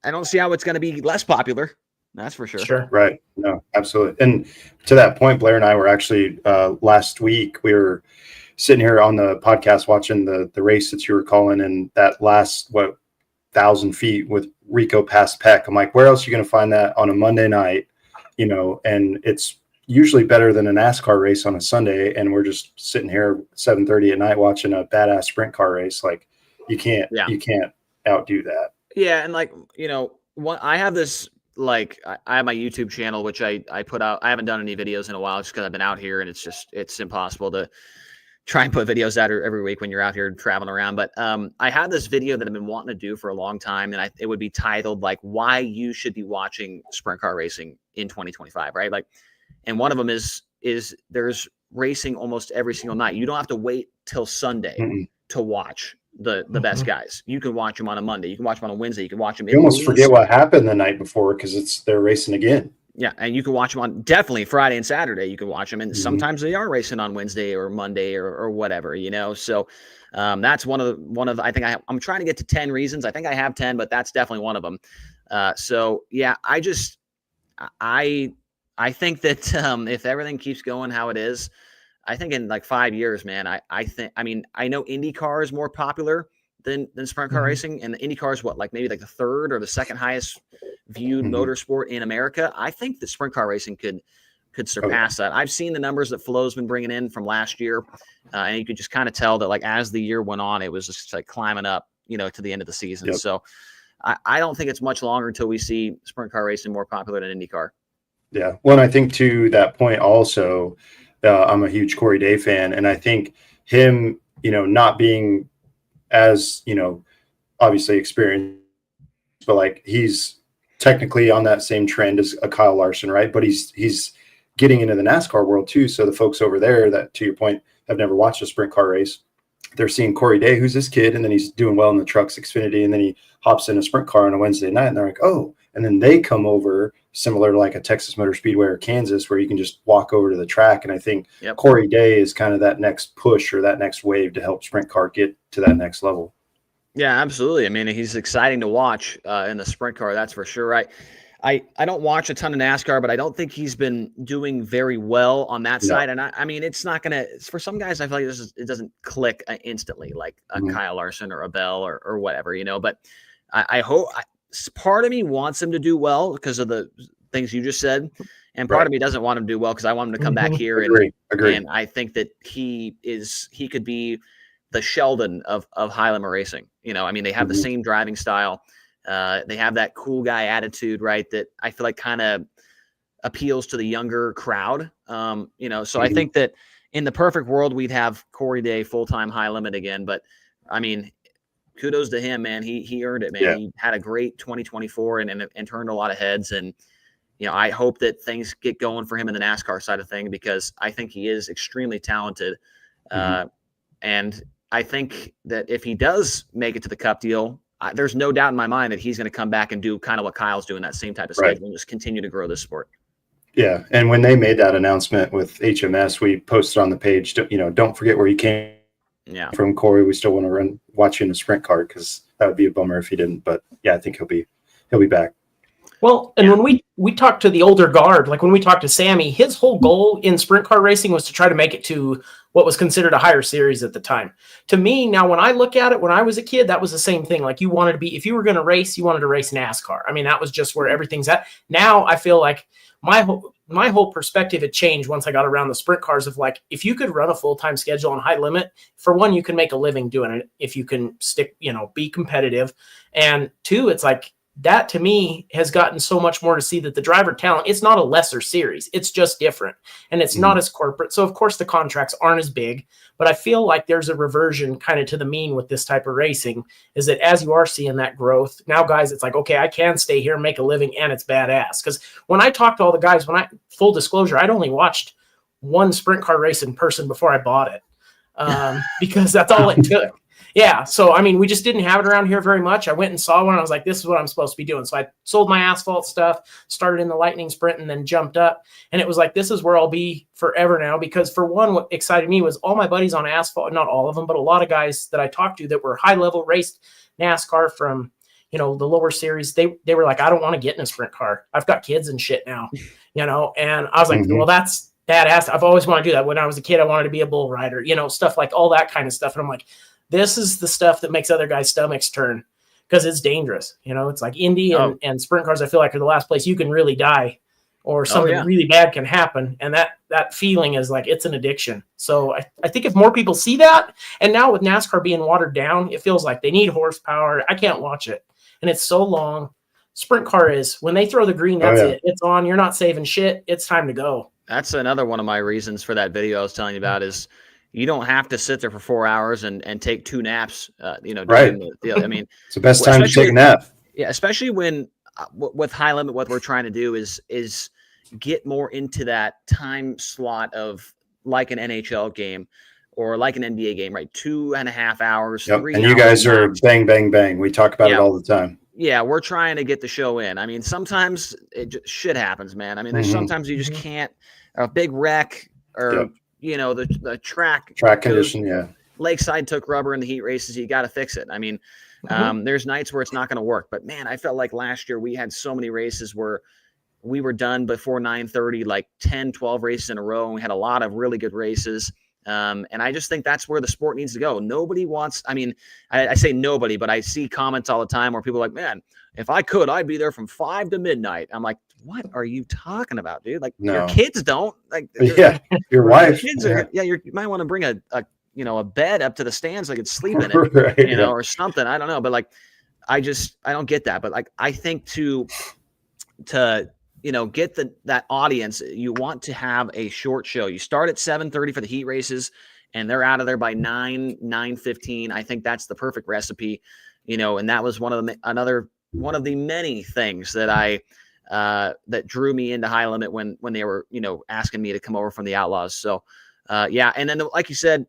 I don't see how it's going to be less popular. That's for sure. Sure. Right. No, absolutely. And to that point, Blair and I were actually last week, we were sitting here on the podcast watching the race that you were calling, and that last 1,000 feet with Rico past Peck. I'm like, where else are you going to find that on a Monday night? You know, and it's usually better than a NASCAR race on a Sunday. And we're just sitting here 7:30 at night watching a badass sprint car race. Like you can't outdo that. Yeah. And like, I have this, like I have my YouTube channel, which I put out. I haven't done any videos in a while just because I've been out here and it's impossible to try and put videos out every week when you're out here traveling around. But I have this video that I've been wanting to do for a long time. And it would be titled like why you should be watching sprint car racing in 2025. Right. Like, and one of them is there's racing almost every single night. You don't have to wait till Sunday to watch the best guys. You can watch them on a Monday. You can watch them on a Wednesday. You can watch them. You almost forget what happened the night before because they're racing again. Yeah, and you can watch them on definitely Friday and Saturday. You can watch them, and sometimes they are racing on Wednesday or Monday or whatever. So that's one of I think I'm trying to get to 10 reasons. I think I have 10, but that's definitely one of them. So yeah, I think that if everything keeps going how it is, I think in like 5 years, man, I know IndyCar is more popular than sprint car racing, and the IndyCar is maybe the third or the second highest viewed motorsport in America. I think that sprint car racing could surpass that. I've seen the numbers that Flo's been bringing in from last year, and you could just kind of tell that as the year went on, it was just climbing up, to the end of the season. So I don't think it's much longer until we see sprint car racing more popular than IndyCar. Yeah. Well, and I think to that point also, I'm a huge Corey Day fan, and I think him, not being as, obviously experienced, but he's technically on that same trend as a Kyle Larson, right? But he's getting into the NASCAR world too. So the folks over there that, to your point, have never watched a sprint car race, they're seeing Corey Day, who's this kid, and then he's doing well in the trucks Xfinity, and then he hops in a sprint car on a Wednesday night, and they're like, oh, and then they come over similar to a Texas Motor Speedway or Kansas, where you can just walk over to the track. And I think Corey Day is kind of that next push or that next wave to help sprint car get to that next level. Yeah, absolutely. I mean, he's exciting to watch in the sprint car. That's for sure. I don't watch a ton of NASCAR, but I don't think he's been doing very well on that side. And I mean, it's not going to, for some guys, I feel like it doesn't click instantly like a Kyle Larson or a Bell or whatever, but I hope part of me wants him to do well because of the things you just said. And part of me doesn't want him to do well because I want him to come back here. Agree. And I think that he could be the Sheldon of High Limit racing. They have the same driving style. They have that cool guy attitude, right? That I feel like kind of appeals to the younger crowd. So I think that in the perfect world, we'd have Corey Day full-time High Limit again. But I mean, kudos to him, man. He earned it, man. Yeah. He had a great 2024 and turned a lot of heads. And, I hope that things get going for him in the NASCAR side of thing, because I think he is extremely talented. And I think that if he does make it to the Cup deal, there's no doubt in my mind that he's going to come back and do kind of what Kyle's doing, that same type of schedule, and just continue to grow this sport. Yeah, and when they made that announcement with HMS, we posted on the page, don't forget where you came from, Corey. We still want to watch you in a sprint car, because that would be a bummer if he didn't. But yeah, I think he'll be back. Well, and when we talked to the older guard, like when we talked to Sammy, his whole goal in sprint car racing was to try to make it to what was considered a higher series at the time. To me, now when I look at it, when I was a kid, that was the same thing. Like, you wanted to be, if you were going to race, you wanted to race NASCAR. I mean, that was just where everything's at. Now I feel like my whole perspective had changed once I got around the sprint cars of, like, if you could run a full-time schedule on high limit, for one, you can make a living doing it if you can stick, be competitive. And two, it's like, that to me has gotten so much more to see that the driver talent, it's not a lesser series. It's just different, and it's not as corporate. So of course the contracts aren't as big, but I feel like there's a reversion kind of to the mean with this type of racing, is that as you are seeing that growth now, guys, it's like, okay, I can stay here and make a living, and it's badass. Because when I talked to all the guys, full disclosure, I'd only watched one sprint car race in person before I bought it, because that's all it took. Yeah, so I mean, we just didn't have it around here very much. I went and saw one, and I was like, this is what I'm supposed to be doing. So I sold my asphalt stuff, started in the Lightning Sprint, and then jumped up. And it was like, this is where I'll be forever now, because for one, what excited me was all my buddies on asphalt, not all of them, but a lot of guys that I talked to that were high-level raced NASCAR from, the lower series, they were like, I don't want to get in a sprint car. I've got kids and shit now, and I was like, well, that's badass. I've always wanted to do that. When I was a kid, I wanted to be a bull rider, stuff like all that kind of stuff. And I'm like, this is the stuff that makes other guys' stomachs turn, because it's dangerous. It's like Indy and sprint cars, I feel like, are the last place you can really die, or something really bad can happen. And that feeling is like, it's an addiction. So I think if more people see that, and now with NASCAR being watered down, it feels like they need horsepower. I can't watch it. And it's so long. Sprint car is, when they throw the green, that's it. It's on. You're not saving shit. It's time to go. That's another one of my reasons for that video I was telling you about, is you don't have to sit there for 4 hours and take 2 naps, right. I mean, it's the best time to take a nap. Yeah. Especially when with high limit, what we're trying to do is get more into that time slot of like an NHL game or like an NBA game, right? 2.5 hours, 3 hours. And you guys are bang, bang, bang. We talk about it all the time. Yeah. We're trying to get the show in. I mean, sometimes shit happens, man. I mean, there's sometimes you just can't, a big wreck or, the track condition. Lakeside took rubber in the heat races. You got to fix it. I mean, there's nights where it's not going to work, but man, I felt like last year we had so many races where we were done before 9:30, like 10, 12 races in a row. And we had a lot of really good races. And I just think that's where the sport needs to go. Nobody wants, I mean, I say nobody, but I see comments all the time where people are like, man, if I could, I'd be there from 5 to midnight. I'm like, what are you talking about, dude? Like, your kids don't. Like, your wife. Kids are, you might want to bring a bed up to the stands so they could sleep in it, right, or something. I don't know, but like, I don't get that. But like, I think to get that audience, you want to have a short show. You start at 7:30 for the heat races, and they're out of there by 9:15. I think that's the perfect recipe, and that was one of the many things that that drew me into high limit when they were, asking me to come over from the Outlaws. So, and then like you said,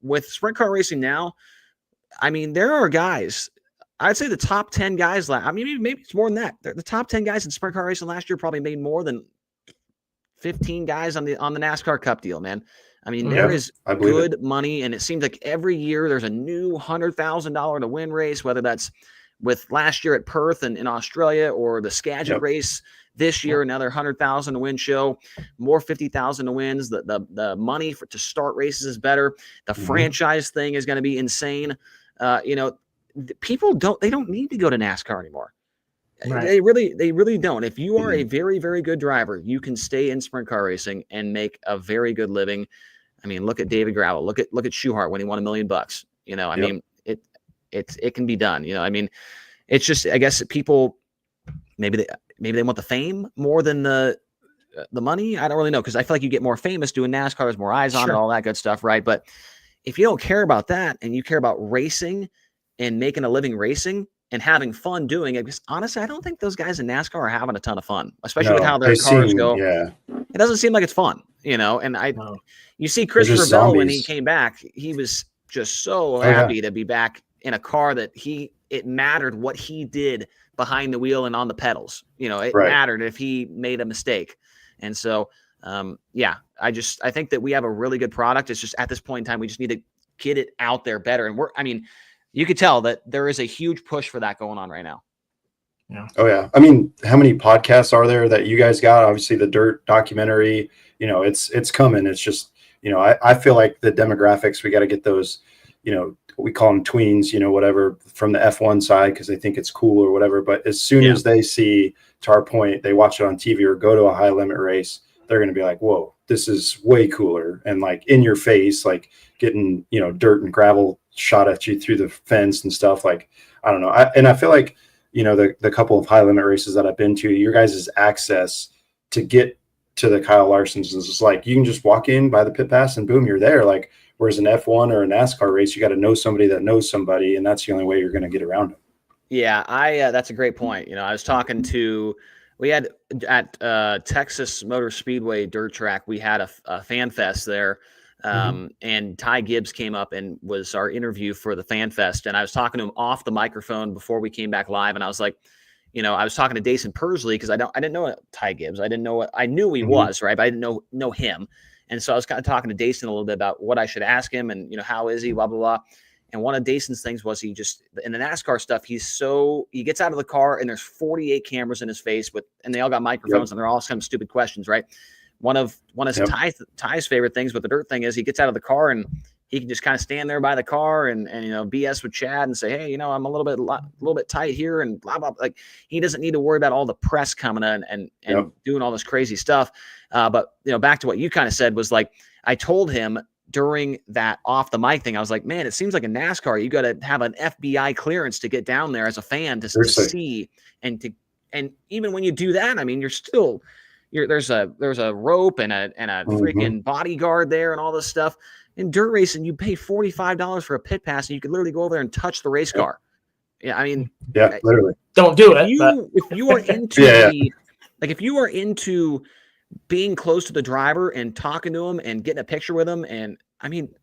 with sprint car racing now, I mean, there are guys. I'd say the top 10 guys. I mean, maybe it's more than that. The top 10 guys in sprint car racing last year probably made more than 15 guys on the NASCAR Cup deal, man. I mean, there is good money, and it seems like every year there's a new $100,000 to win race, whether that's with last year at Perth in Australia or the Skagit race this year, another 100,000 to win show, more 50,000 to wins. The money to start races is better. The franchise thing is going to be insane. People don't need to go to NASCAR anymore. Right. They really don't. If you are a very, very good driver, you can stay in sprint car racing and make a very good living. I mean, look at David Gravel. Look at Schuhart when he won $1 million. I mean, it can be done. I mean, it's just, I guess people maybe they want the fame more than the money. I don't really know, because I feel like you get more famous doing NASCAR. There's more eyes on it, all that good stuff, right? But if you don't care about that and you care about racing and making a living racing and having fun doing it, because honestly, I don't think those guys in NASCAR are having a ton of fun, especially with how their cars go. Yeah. It doesn't seem like it's fun, and you see Christopher Bell when he came back, he was just so happy to be back in a car that it mattered what he did behind the wheel and on the pedals. It Right. mattered if he made a mistake. And so, I think that we have a really good product. It's just at this point in time, we just need to get it out there better. And you could tell that there is a huge push for that going on right now. Yeah. Oh yeah. I mean, how many podcasts are there that you guys got? Obviously the Dirt documentary, it's coming. It's just, I feel like the demographics, we got to get those, we call them tweens, whatever, from the F1 side, because they think it's cool or whatever. But as soon as they see, to our point, they watch it on TV or go to a high limit race, they're going to be like, whoa, this is way cooler. And like in your face, like getting, dirt and gravel shot at you through the fence and stuff. Like, I don't know. I feel like, the couple of high limit races that I've been to, your guys' access to get to the Kyle Larsons is just like, you can just walk in by the pit pass and boom, you're there. Like, whereas an F1 or a NASCAR race, you got to know somebody that knows somebody. And that's the only way you're going to get around them. Yeah, that's a great point. I was talking to, we had at Texas Motor Speedway dirt track, we had a fan fest there. And Ty Gibbs came up and was our interview for the fan fest. And I was talking to him off the microphone before we came back live. And I was like, I was talking to Dason Persley because I didn't know Ty Gibbs. I knew he was, right, but I didn't know him. And so I was kind of talking to Dason a little bit about what I should ask him and, how is he, blah, blah, blah. And one of Dason's things was he just, in the NASCAR stuff, he gets out of the car and there's 48 cameras in his face and they all got microphones and they're all some stupid questions, right? One of Ty's favorite things with the dirt thing is he gets out of the car and he can just kind of stand there by the car and BS with Chad and say, hey, I'm a little bit tight here and blah, blah. Like he doesn't need to worry about all the press coming in and doing all this crazy stuff. But back to what you kind of said was like, I told him during that off the mic thing, I was like, man, it seems like in NASCAR, you got to have an FBI clearance to get down there as a fan to see and even when you do that, I mean, there's a rope and a freaking bodyguard there and all this stuff. In dirt racing, you pay $45 for a pit pass and you could literally go over there and touch the race car. Yeah, I mean, literally. Don't do it. If you are into if you are into being close to the driver and talking to him and getting a picture with him, and I mean,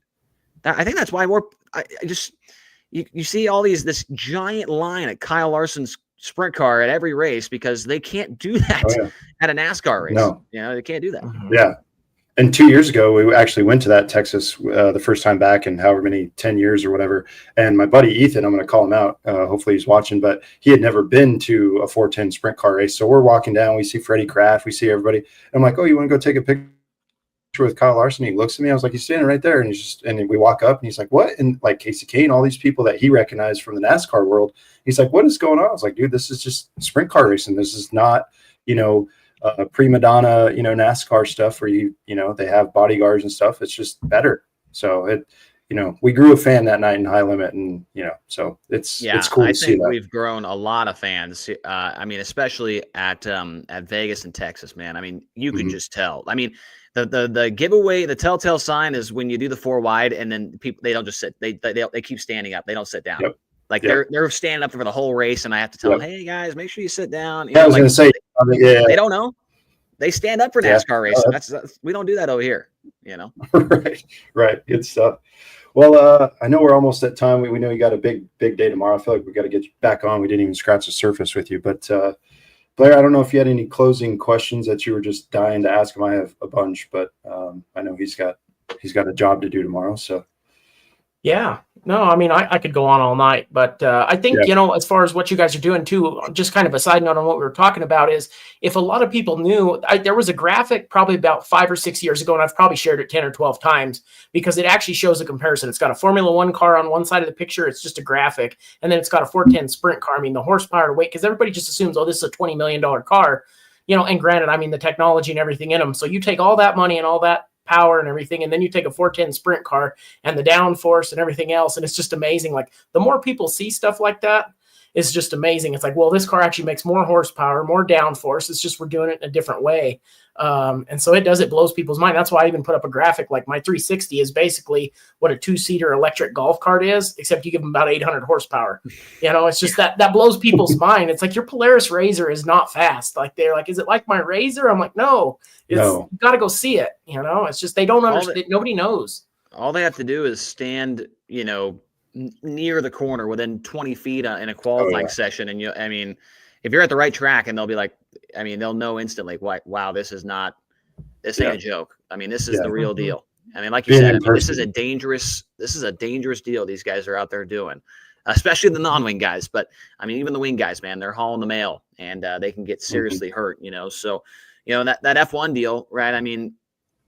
I think that's why you see all this giant line at Kyle Larson's sprint car at every race because they can't do that at a NASCAR race. No. They can't do that. Yeah. And 2 years ago, we actually went to that Texas the first time back in however many 10 years or whatever. And my buddy Ethan, I'm going to call him out. Hopefully he's watching, but he had never been to a 410 sprint car race. So we're walking down, we see Freddie Kraft, we see everybody. And I'm like, oh, you want to go take a picture with Kyle Larson? He looks at me. I was like, he's standing right there. And we walk up and he's like, what? And like Casey Kane, all these people that he recognized from the NASCAR world. He's like, what is going on? I was like, dude, this is just sprint car racing. This is not, prima donna, NASCAR stuff where they have bodyguards and stuff. It's just better. So we grew a fan that night in high limit and, so it's cool to see that. We've grown a lot of fans. Especially at Vegas and Texas, man. I mean, you could just tell. I mean, the giveaway, the telltale sign is when you do the 4 wide and then people, they don't just sit, they keep standing up. They don't sit down. Yep. Like they're standing up for the whole race, and I have to tell them, "Hey guys, make sure you sit down." I was going to say, they don't know. They stand up for NASCAR races. That's we don't do that over here, Right. Good stuff. Well, I know we're almost at time. We know you got a big day tomorrow. I feel like we got to get you back on. We didn't even scratch the surface with you, but Blair, I don't know if you had any closing questions that you were just dying to ask him. I have a bunch, but I know he's got a job to do tomorrow. So. Yeah, no, I mean, I could go on all night, but I think, as far as what you guys are doing too, just kind of a side note on what we were talking about is if a lot of people knew, there was a graphic probably about 5 or 6 years ago, and I've probably shared it 10 or 12 times because it actually shows a comparison. It's got a Formula One car on one side of the picture. It's just a graphic. And then it's got a 410 sprint car. I mean, the horsepower to weight, because everybody just assumes, oh, this is a $20 million car, and granted, I mean, the technology and everything in them. So you take all that money and all that power and everything, and then you take a 410 sprint car and the downforce and everything else, and it's just amazing. Like the more people see stuff like that, it's just amazing. It's like, well, this car actually makes more horsepower, more downforce. It's just we're doing it in a different way. And so it blows people's mind. That's why I even put up a graphic like my 360 is basically what a 2-seater electric golf cart is, except you give them about 800 horsepower. It's just that blows people's mind. It's like your Polaris Razor is not fast. Like they're like, is it like my Razor? I'm like, no, you got to go see it. It's just, they don't understand. Nobody knows. All they have to do is stand, near the corner within 20 feet in a qualifying session. And I mean, if you're at the right track, and they'll be like, I mean, they'll know instantly, wow, this ain't a joke. I mean, this is the real deal. I mean, like you said, I mean, this is a dangerous deal these guys are out there doing, especially the non-wing guys. But I mean, even the wing guys, man, they're hauling the mail, and they can get seriously hurt, So, that F1 deal, right? I mean,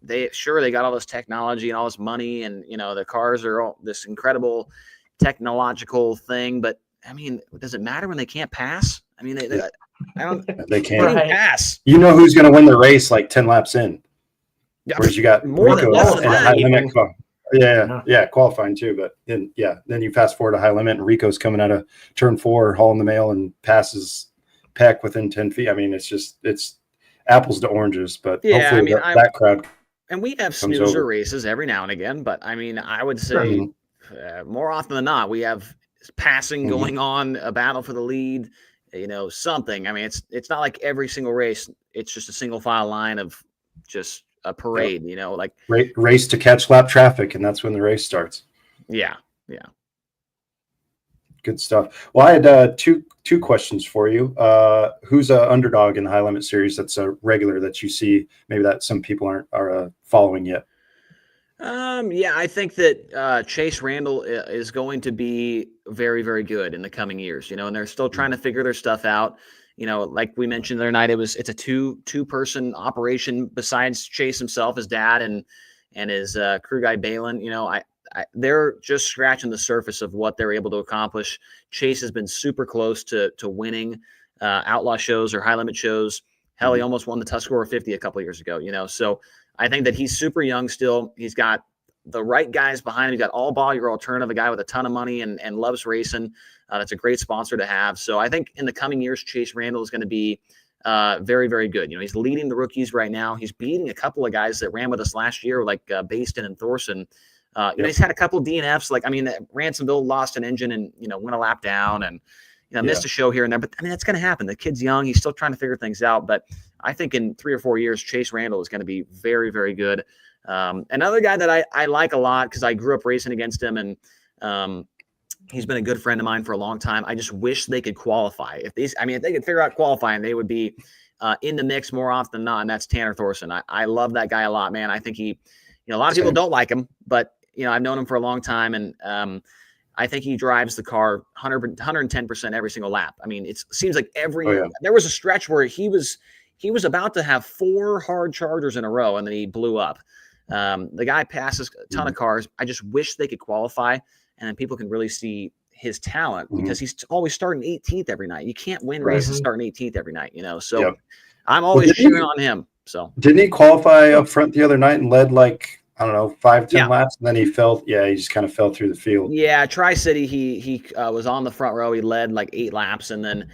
they got all this technology and all this money, and the cars are all this incredible technological thing, but I mean, does it matter when they can't pass? I mean, they can't pass. Who's going to win the race like 10 laps in? Whereas you got more Rico than in a high limit car. Yeah, qualifying too. But then you fast forward to high limit, and Rico's coming out of turn 4, hauling the mail, and passes Peck within 10 feet. I mean, it's apples to oranges. But hopefully that crowd. And we have snoozer races every now and again, but I mean, I would say more often than not, we have passing going on, a battle for the lead, something. I mean, it's not like every single race, it's just a single file line of just a parade, like race to catch lap traffic, and that's when the race starts. Yeah. Good stuff. Well, I had two questions for you. Who's an underdog in the high limit series that's a regular that you see maybe that some people are following yet? I think that Chase Randall is going to be very, very good in the coming years, and they're still trying to figure their stuff out. Like we mentioned the other night, it's a two-person operation besides Chase himself, his dad, and his crew guy Balin. They're just scratching the surface of what they're able to accomplish. Chase has been super close to winning outlaw shows or high limit shows. Hell, he almost won the Tuscarora 50 a couple of years ago, So I think that he's super young still. He's got the right guys behind him. He's got All Ball Alternative, a guy with a ton of money and loves racing. That's a great sponsor to have. So I think in the coming years, Chase Randall is going to be very, very good. He's leading the rookies right now. He's beating a couple of guys that ran with us last year, like Baston and Thorson. He's had a couple DNFs. Ransomville lost an engine and, went a lap down and, missed a show here and there. But, I mean, that's going to happen. The kid's young. He's still trying to figure things out. But I think in 3 or 4 years, Chase Randall is going to be very, very good. Another guy that I like a lot because I grew up racing against him, and he's been a good friend of mine for a long time. I just wish they could qualify. If they could figure out qualifying, they would be in the mix more often than not, and that's Tanner Thorson. I love that guy a lot, man. I think he, a lot of people don't like him, but, I've known him for a long time, and I think he drives the car 110% every single lap. I mean, it seems like there was a stretch where he was about to have 4 hard chargers in a row, and then he blew up. The guy passes a ton of cars. I just wish they could qualify, and then people can really see his talent because he's always starting 18th every night. You can't win races starting 18th every night, So I'm always cheering on him. So didn't he qualify up front the other night and led 5-10 laps, and then he just kind of fell through the field. Yeah, Tri-City, he was on the front row. He led 8 laps and then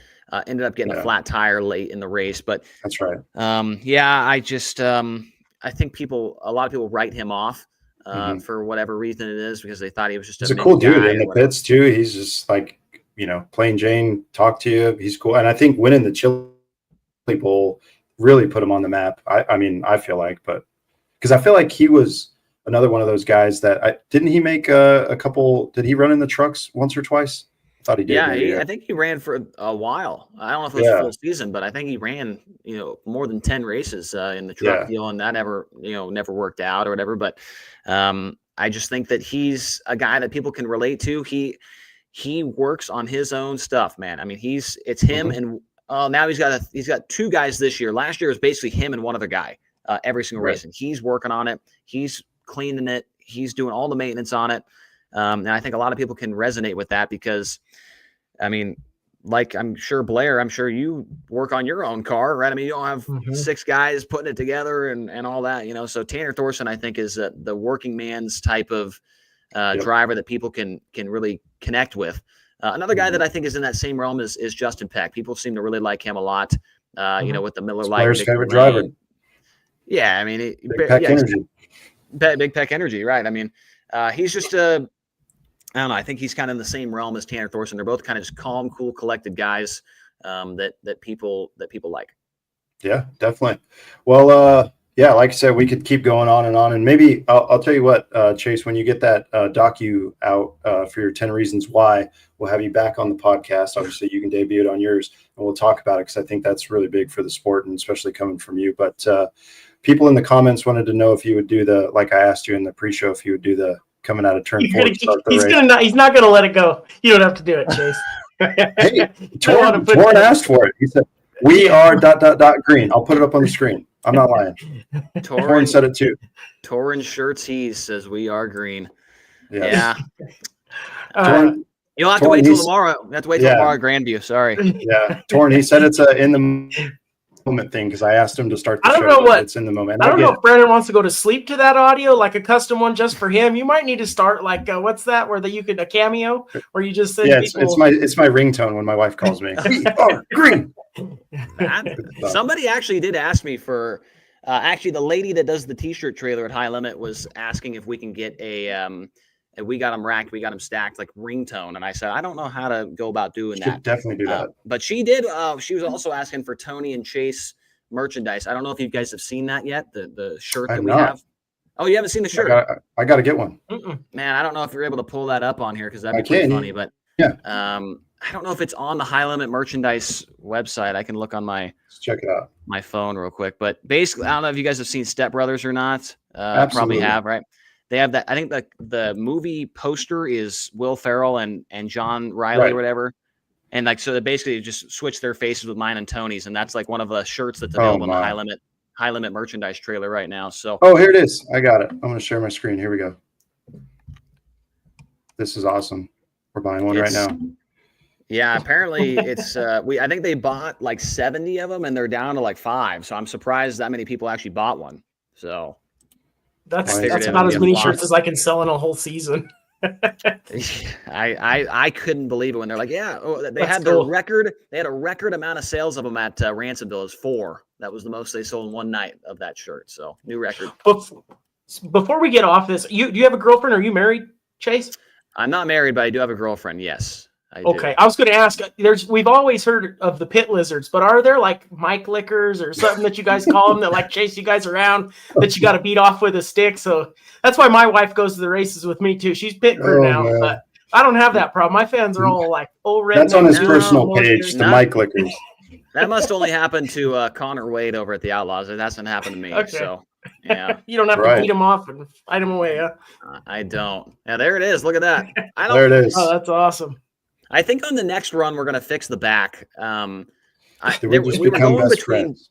ended up getting a flat tire late in the race. But that's right. I just I think a lot of people write him off for whatever reason it is because they thought he was just he's a cool dude in the pits too. He's just plain Jane, talk to you. He's cool, and I think winning the Chili Bowl really put him on the map. I feel like, but because I feel like he was another one of those guys that didn't he make a couple? Did he run in the trucks once or twice? I thought he did. Yeah, I think he ran for a while. I don't know if it was a full season, but I think he ran, more than 10 races in the truck deal, and that never worked out or whatever. But I just think that he's a guy that people can relate to. He works on his own stuff, man. I mean, it's him and now he's got 2 guys this year. Last year was basically him and one other guy every single race, and he's working on it. He's cleaning it. He's doing all the maintenance on it. And I think a lot of people can resonate with that because, I mean, I'm sure Blair, I'm sure you work on your own car, right? I mean, you don't have 6 guys putting it together and all that, So Tanner Thorson, I think, is the working man's type of driver that people can really connect with. Another guy that I think is in that same realm is Justin Peck. People seem to really like him a lot, with the Miller Lite. Blair's favorite driver. Yeah, I mean, Big Peck energy. Big Peck energy, right? I mean, he's just I don't know. I think he's kind of in the same realm as Tanner Thorson. They're both kind of just calm, cool, collected guys that people like. Yeah, definitely. Well, Yeah, like I said, we could keep going on, and maybe I'll tell you what, Chase, when you get that docu out for your 10 reasons why, we'll have you back on the podcast. Obviously, you can debut it on yours, and we'll talk about it because I think that's really big for the sport, and especially coming from you. But people in the comments wanted to know if you would do the, like I asked you in the pre-show, if you would do the coming out of turn 4 to start the race. He's not gonna let it go. You don't have to do it, Chase. Hey, Torrin asked for it. He said, "We are ... green." I'll put it up on the screen. I'm not lying. Torrin said it too. Torrin Shirts He's says we are green. Yes. Yeah. Torrin, you'll have to wait till tomorrow. You have to wait till tomorrow at Grandview. Sorry. Yeah. Torrin, he said it's a in the moment thing because I asked him to start the show. I don't know what it's in the moment. I don't know if Brandon wants to go to sleep to that audio, like a custom one just for him. You might need to start like what's that? Where you could a cameo, where you just send people... it's my ringtone when my wife calls me. We are green. Somebody actually did ask me for. Actually, the lady that does the T-shirt trailer at High Limit was asking if we can get a. We got them racked, we got them stacked like ringtone, and I said I don't know how to go about doing that. Definitely do that. But she did. She was also asking for Tony and Chase merchandise. I don't know if you guys have seen that yet. The shirt that we have. Oh, you haven't seen the shirt? I got to get one. Man, I don't know if you're able to pull that up on here because that'd be pretty funny. But yeah, I don't know if it's on the High Limit merchandise website. I can look on my Let's check it out. My phone real quick. But basically, I don't know if you guys have seen Step Brothers or not. Absolutely. Probably have, right? They have that. I think the movie poster is Will Ferrell and John Riley or whatever. And like, so they basically just switch their faces with mine and Tony's. And that's like one of the shirts that's available in the High Limit merchandise trailer right now. So, here it is. I got it. I'm going to share my screen. Here we go. This is awesome. We're buying one right now. Yeah, apparently it's I think they bought like 70 of them and they're down to like 5. So I'm surprised that many people actually bought one. So that's about as many shirts as I can sell in a whole season. I couldn't believe it when they're like, they had a record amount of sales of them at Ransomville is 4. That was the most they sold in one night of that shirt. So new record. Before we get off this, do you have a girlfriend? Are you married, Chase? I'm not married, but I do have a girlfriend. Yes. Okay, I was going to ask. We've always heard of the pit lizards, but are there like mic lickers or something that you guys call them that like chase you guys around that you got to beat off with a stick? So that's why my wife goes to the races with me too. She's pit crew now, but I don't have that problem. My fans are all like, red. That's on his personal page. The mic lickers. That must only happen to Connor Wade over at the Outlaws. It hasn't happened to me. Okay. So. Yeah, you don't have to beat them off and fight them away, huh? I don't. Yeah, there it is. Look at that. There it is. Oh, that's awesome. I think on the next run we're going to fix the back. We were going between. Friends.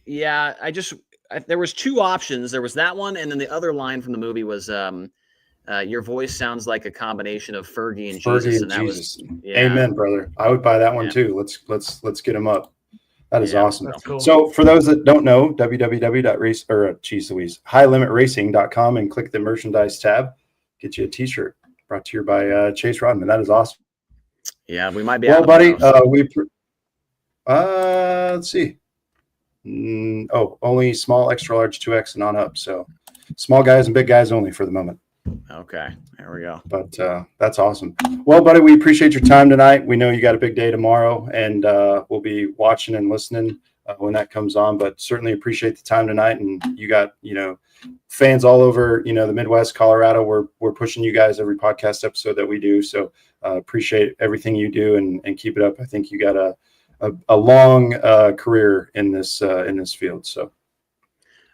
Yeah, there was 2 options. There was that one, and then the other line from the movie was, "Your voice sounds like a combination of Fergie and Jesus." And that was, amen, brother. I would buy that one too. Let's get him up. That is awesome. Cool. So for those that don't know, highlimitracing.com and click the merchandise tab. Get you a T-shirt brought to you by Chase Raudman. That is awesome. Yeah, we might be. Well, buddy, let's see. Only small, extra large, 2X and on up. So small guys and big guys only for the moment. Okay, there we go. But that's awesome. Well, buddy, we appreciate your time tonight. We know you got a big day tomorrow, and we'll be watching and listening when that comes on. But certainly appreciate the time tonight. And you got fans all over the Midwest, Colorado. We're pushing you guys every podcast episode that we do. So appreciate everything you do and keep it up. I think you got a long career in this field. So.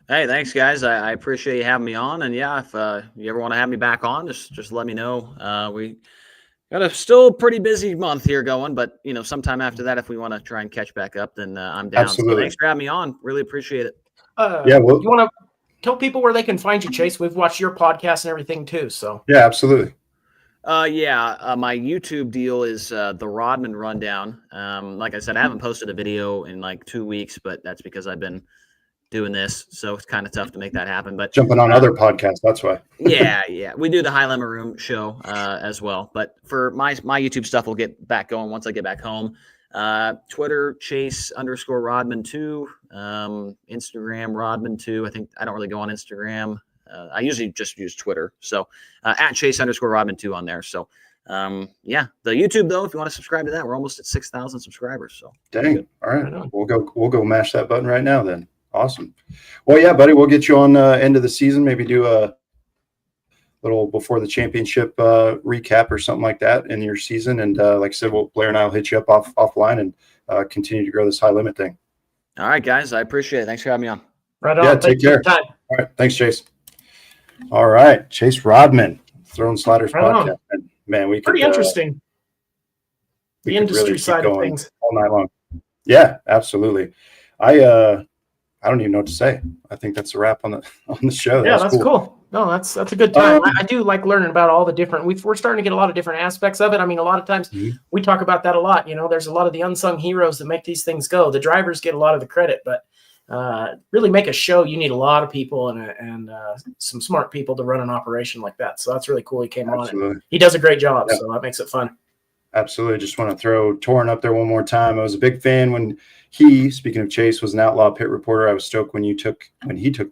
Hey, thanks, guys. I appreciate you having me on. And yeah, if you ever want to have me back on, just let me know. We got a still pretty busy month here going, but sometime after that, if we want to try and catch back up, then I'm down. Absolutely. So thanks for having me on. Really appreciate it. You want to tell people where they can find you, Chase? We've watched your podcast and everything too. So yeah, absolutely. My YouTube deal is the Raudman Rundown. Like I said, I haven't posted a video in like 2 weeks, but that's because I've been doing this, so it's kind of tough to make that happen. But jumping on other podcasts, that's why. yeah, we do the High Limit Room show as well. But for my YouTube stuff, we'll get back going once I get back home. Twitter Chase_Raudman2, Instagram Raudman2. I think I don't really go on Instagram. I usually just use Twitter. So at Chase_Raudman2 on there. So the YouTube though, if you want to subscribe to that, we're almost at 6,000 subscribers. So dang, all right, we'll go mash that button right now then. Awesome. Well, yeah, buddy, we'll get you on end of the season. Maybe do a little before the championship recap or something like that in your season. And like I said, Blair and I will hit you up offline and continue to grow this high limit thing. All right, guys. I appreciate it. Thanks for having me on. Right on. Yeah, take care. Time. All right. Thanks, Chase. All right. Chase Raudman, Throwin Sliders podcast. And, man, we could pretty interesting. The industry really side of things all night long. Yeah, absolutely. I don't even know what to say. I think that's a wrap on the show. Yeah, that's cool. No, that's a good time. I do like learning about all the different. We're starting to get a lot of different aspects of it. I mean, a lot of times we talk about that a lot. You know, there's a lot of the unsung heroes that make these things go. The drivers get a lot of the credit, but really make a show, you need a lot of people and some smart people to run an operation like that. So that's really cool. He came on. And he does a great job, so that makes it fun. Absolutely. Just want to throw Throwin up there one more time. I was a big fan when he, speaking of Chase, was an outlaw pit reporter. I was stoked when he took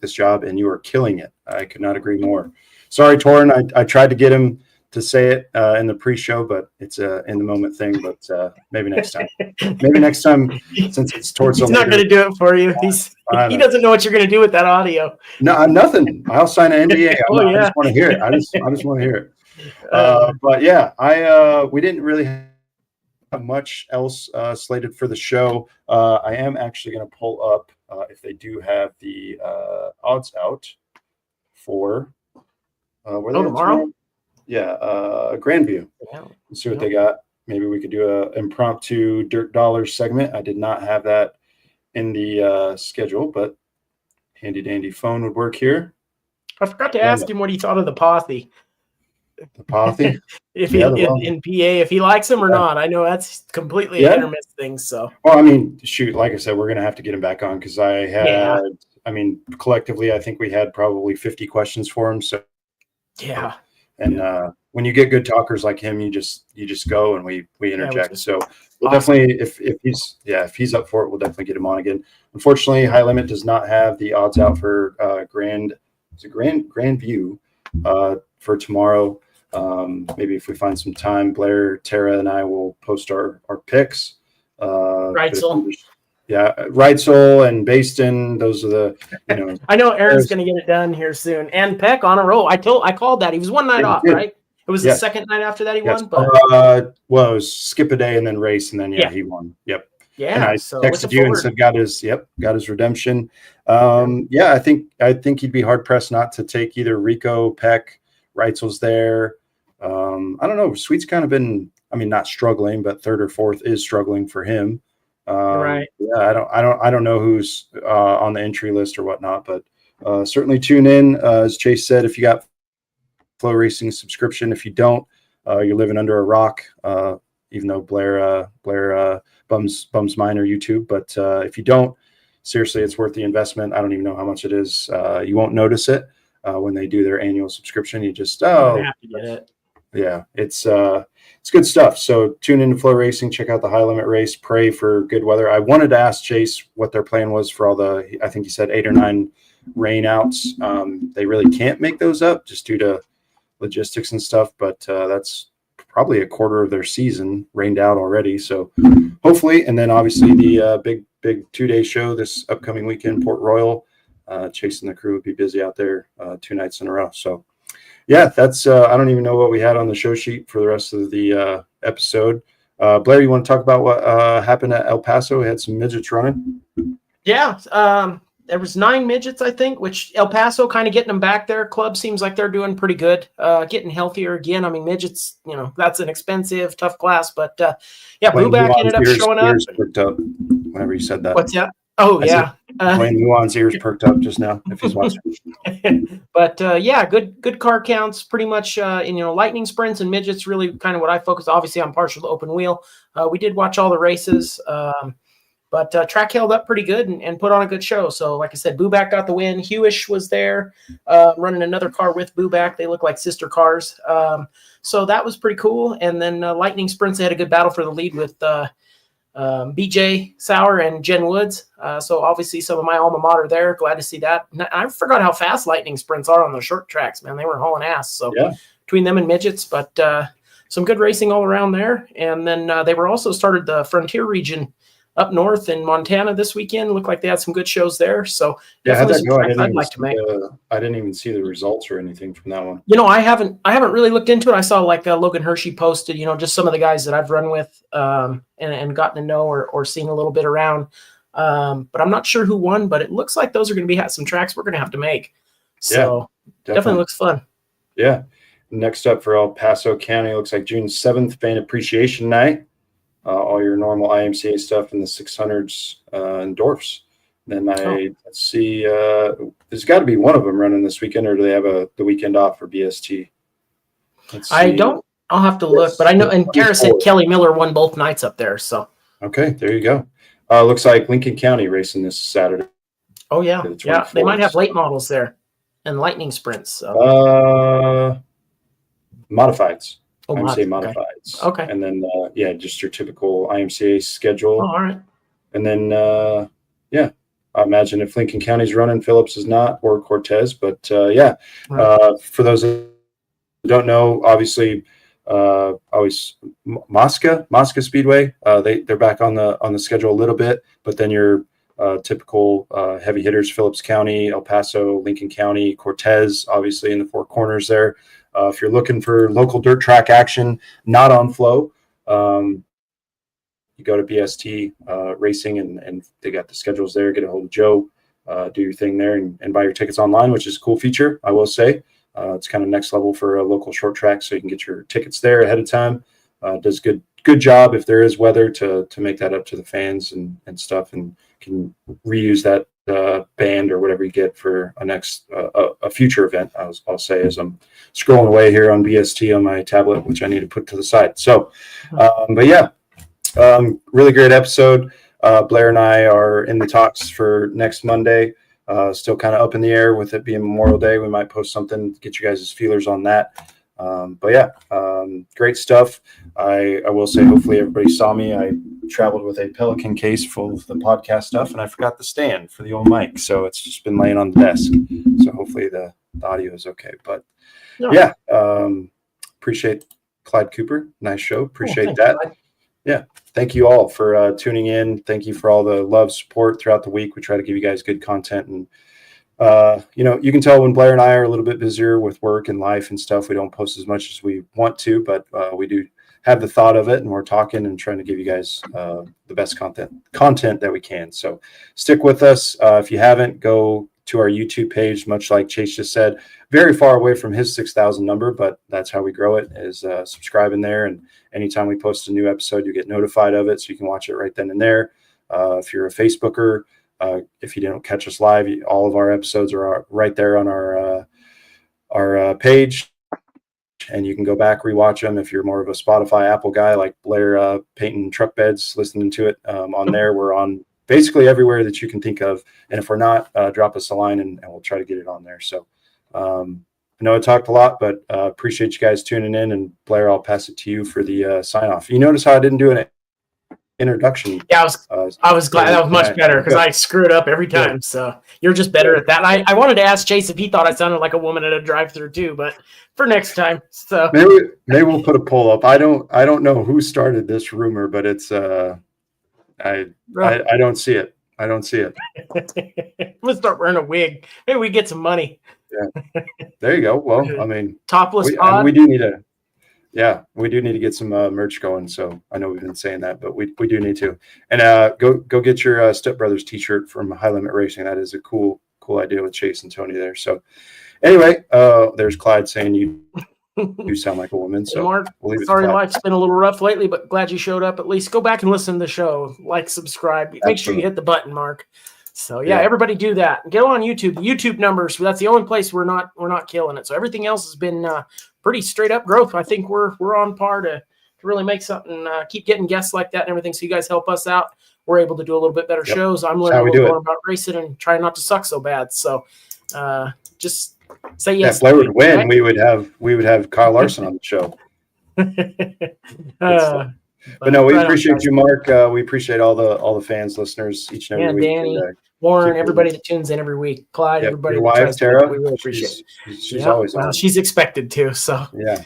this job, and you are killing it. I could not agree more. Sorry, Throwin. I tried to get him to say it in the pre-show, but it's a in the moment thing. But maybe next time. Maybe next time, since it's towards he's not going to do it for you. He doesn't know what you're going to do with that audio. No, nothing. I'll sign an NDA. I just want to hear it. I just want to hear it. But yeah, we didn't really have much else slated for the show. I am actually going to pull up if they do have the odds out for tomorrow. Yeah, Grandview. Let's see what they got. Maybe we could do a impromptu Dirt Dollars segment. I did not have that in the schedule, but handy dandy phone would work here. I forgot to ask him what he thought of the Pothy. The Pothy? In PA, if he likes him or not. I know that's completely a hit or miss thing. So, well, I mean, shoot, like I said, we're going to have to get him back on because I mean, collectively, I think we had probably 50 questions for him. So, yeah. And when you get good talkers like him, you just go and we interject. So we'll definitely, if he's up for it, we'll definitely get him on again. Unfortunately, High Limit does not have the odds out for Grandview for tomorrow. Maybe if we find some time, Blair, Tara, and I will post our picks. Reitzel. Yeah, Reitzel and Baston. Those are the I know Aaron's going to get it done here soon. And Peck on a roll. I called that. He was one night off, right? It was the second night after that he won. But well, it was skip a day and then race, and then he won. Yep. Yeah. And I texted you and said got his redemption. I think he'd be hard pressed not to take either Rico, Peck, Reitzel's there. I don't know. Sweet's kind of been, not struggling, but third or fourth is struggling for him. Right. Yeah, I don't know who's on the entry list or whatnot, but certainly tune in. As Chase said, if you got Flow Racing subscription, if you don't, you're living under a rock. Even though Blair bums mine or YouTube, but if you don't, seriously, it's worth the investment. I don't even know how much it is. You won't notice it when they do their annual subscription. You just have to get it. Yeah, it's good stuff. So tune into Flow Racing, check out the High Limit race, pray for good weather. I wanted to ask Chase what their plan was for all the, I think he said 8 or 9 rain outs. They really can't make those up just due to logistics and stuff, but that's probably a quarter of their season rained out already. So hopefully, and then obviously the big 2-day show this upcoming weekend, Port Royal. Chase and the crew would be busy out there 2 nights in a row. So yeah, that's I don't even know what we had on the show sheet for the rest of the episode. Blair, you want to talk about what happened at El Paso? We had some midgets running. Yeah, there was 9 midgets, I think, which El Paso kind of getting them back there. Club seems like they're doing pretty good, getting healthier again. Midgets, that's an expensive, tough class, but Bruback ended up showing up. Perked up whenever you said that. What's that? Oh, yeah. Wayne Muon's ears perked up just now if he's watching. But good car counts, pretty much. Lightning sprints and midgets really kind of what I focus. Obviously, I'm partial to open wheel. We did watch all the races, but track held up pretty good and put on a good show. So, like I said, Bruback got the win. Hewish was there running another car with Bruback. They look like sister cars. So that was pretty cool. And then Lightning sprints, they had a good battle for the lead with BJ Sauer and Jen Woods. So obviously some of my alma mater there. Glad to see that. I forgot how fast Lightning sprints are on the short tracks, man. They were hauling ass. So between them and midgets, but some good racing all around there. And then they were also started the Frontier region up north in Montana this weekend. Looked like they had some good shows there. So Yeah, how'd that go? I'd like to make. I didn't even see the results or anything from that one. I haven't really looked into it. I saw like Logan Hershey posted, just some of the guys that I've run with and gotten to know or seen a little bit around. But I'm not sure who won, but it looks like those are going to be some tracks we're going to have to make. So definitely looks fun. Yeah. Next up for El Paso County, looks like June 7th, Fan Appreciation Night. All your normal IMCA stuff in the 600s and dwarfs. Then let's see, there's got to be one of them running this weekend, or do they have the weekend off for BST? I'll have to look, but I know, and Tara said Kelly Miller won both nights up there. So, okay, there you go. Looks like Lincoln County racing this Saturday. Oh yeah. Yeah. They might have late models there and lightning sprints. So. Modifieds. Oh, IMCA modifieds. Okay. And then, just your typical IMCA schedule. Oh, all right. And then, I imagine if Lincoln County's running, Phillips is not, or Cortez. But, for those who don't know, obviously, always Mosca Speedway, they're back on the schedule a little bit. But then your typical heavy hitters, Phillips County, El Paso, Lincoln County, Cortez, obviously in the Four Corners there. If you're looking for local dirt track action, not on flow, you go to BST Racing and they got the schedules there. Get a hold of Joe, do your thing there and buy your tickets online, which is a cool feature, I will say. It's kind of next level for a local short track, so you can get your tickets there ahead of time. Does good job if there is weather to make that up to the fans and stuff, and can reuse that band or whatever you get for a future event. I'll say as I'm scrolling away here on BST on my tablet, which I need to put to the side. So, really great episode. Blair and I are in the talks for next Monday. Still kind of up in the air with it being Memorial Day. We might post something to get you guys' feelers on that. Great stuff. I will say, hopefully everybody saw me. I traveled with a Pelican case full of the podcast stuff, and I forgot the stand for the old mic. So it's just been laying on the desk. So hopefully the audio is okay. But appreciate Clyde Cooper. Nice show. Appreciate that. Clyde. Yeah. Thank you all for tuning in. Thank you for all the love, support throughout the week. We try to give you guys good content, and you can tell when Blair and I are a little bit busier with work and life and stuff, we don't post as much as we want to, but we do have the thought of it, and we're talking and trying to give you guys the best content that we can. So stick with us. If you haven't, go to our YouTube page, much like Chase just said, very far away from his 6,000 number, but that's how we grow it, is subscribing there. And anytime we post a new episode, you get notified of it, so you can watch it right then and there. If you're a Facebooker, if you didn't catch us live, all of our episodes are right there on our page, and you can go back, rewatch them. If you're more of a Spotify, Apple guy like Blair, painting truck beds, listening to it on there, we're on basically everywhere that you can think of. And if we're not, drop us a line and we'll try to get it on there. So I know I talked a lot, but appreciate you guys tuning in. And Blair, I'll pass it to you for the sign off. You notice how I didn't do an introduction? Yeah, I was glad. That was much better because I screw it up every time. So you're just better at that. I wanted to ask Chase if he thought I sounded like a woman at a drive-through too, but for next time. So maybe we'll put a poll up. I don't know who started this rumor, but it's I don't see it. I don't see it. We'll start wearing a wig. Maybe we get some money. Yeah. There you go. Well, I mean, topless pod. We do need to get some merch going. So I know we've been saying that, but we do need to. And go get your Step Brothers t-shirt from High Limit Racing. That is a cool idea with Chase and Tony there. So anyway, there's Clyde saying you sound like a woman. So Mark, sorry, life's been a little rough lately, but glad you showed up. At least go back and listen to the show. Like, subscribe. Make sure you hit the button, Mark. So everybody do that. Get on YouTube. The YouTube numbers, that's the only place we're not killing it. So everything else has been pretty straight up growth. I think we're on par to really make something, keep getting guests like that and everything. So you guys help us out. We're able to do a little bit better shows. I'm learning a little more about racing and trying not to suck so bad. So just say yes. If Blair would win, right? we would have Kyle Larson on the show. But no, we appreciate you, Mark. We appreciate all the fans, listeners, each and every week. Danny, Warren, everybody that tunes in every week. Clyde, everybody. Your wife, Tara, we really appreciate it. She's always on. She's expected to. So yeah.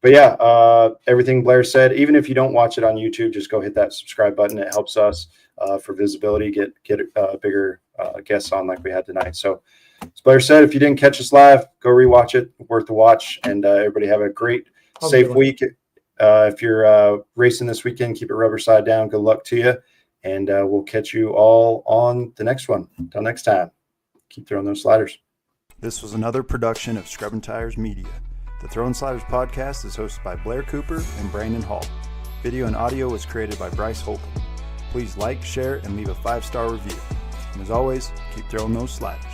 But yeah, everything Blair said, even if you don't watch it on YouTube, just go hit that subscribe button. It helps us for visibility, get bigger guests on like we had tonight. So as Blair said, if you didn't catch us live, go rewatch it. Worth the watch. And everybody have a great, safe week. If you're racing this weekend, keep it rubber side down. Good luck to you. And we'll catch you all on the next one. Until next time, keep throwing those sliders. This was another production of Scrubbin' Tires Media. The Throwin' Sliders podcast is hosted by Blair Cooper and Brandon Hall. Video and audio was created by Bryce Holcomb. Please like, share, and leave a 5-star review. And as always, keep throwing those sliders.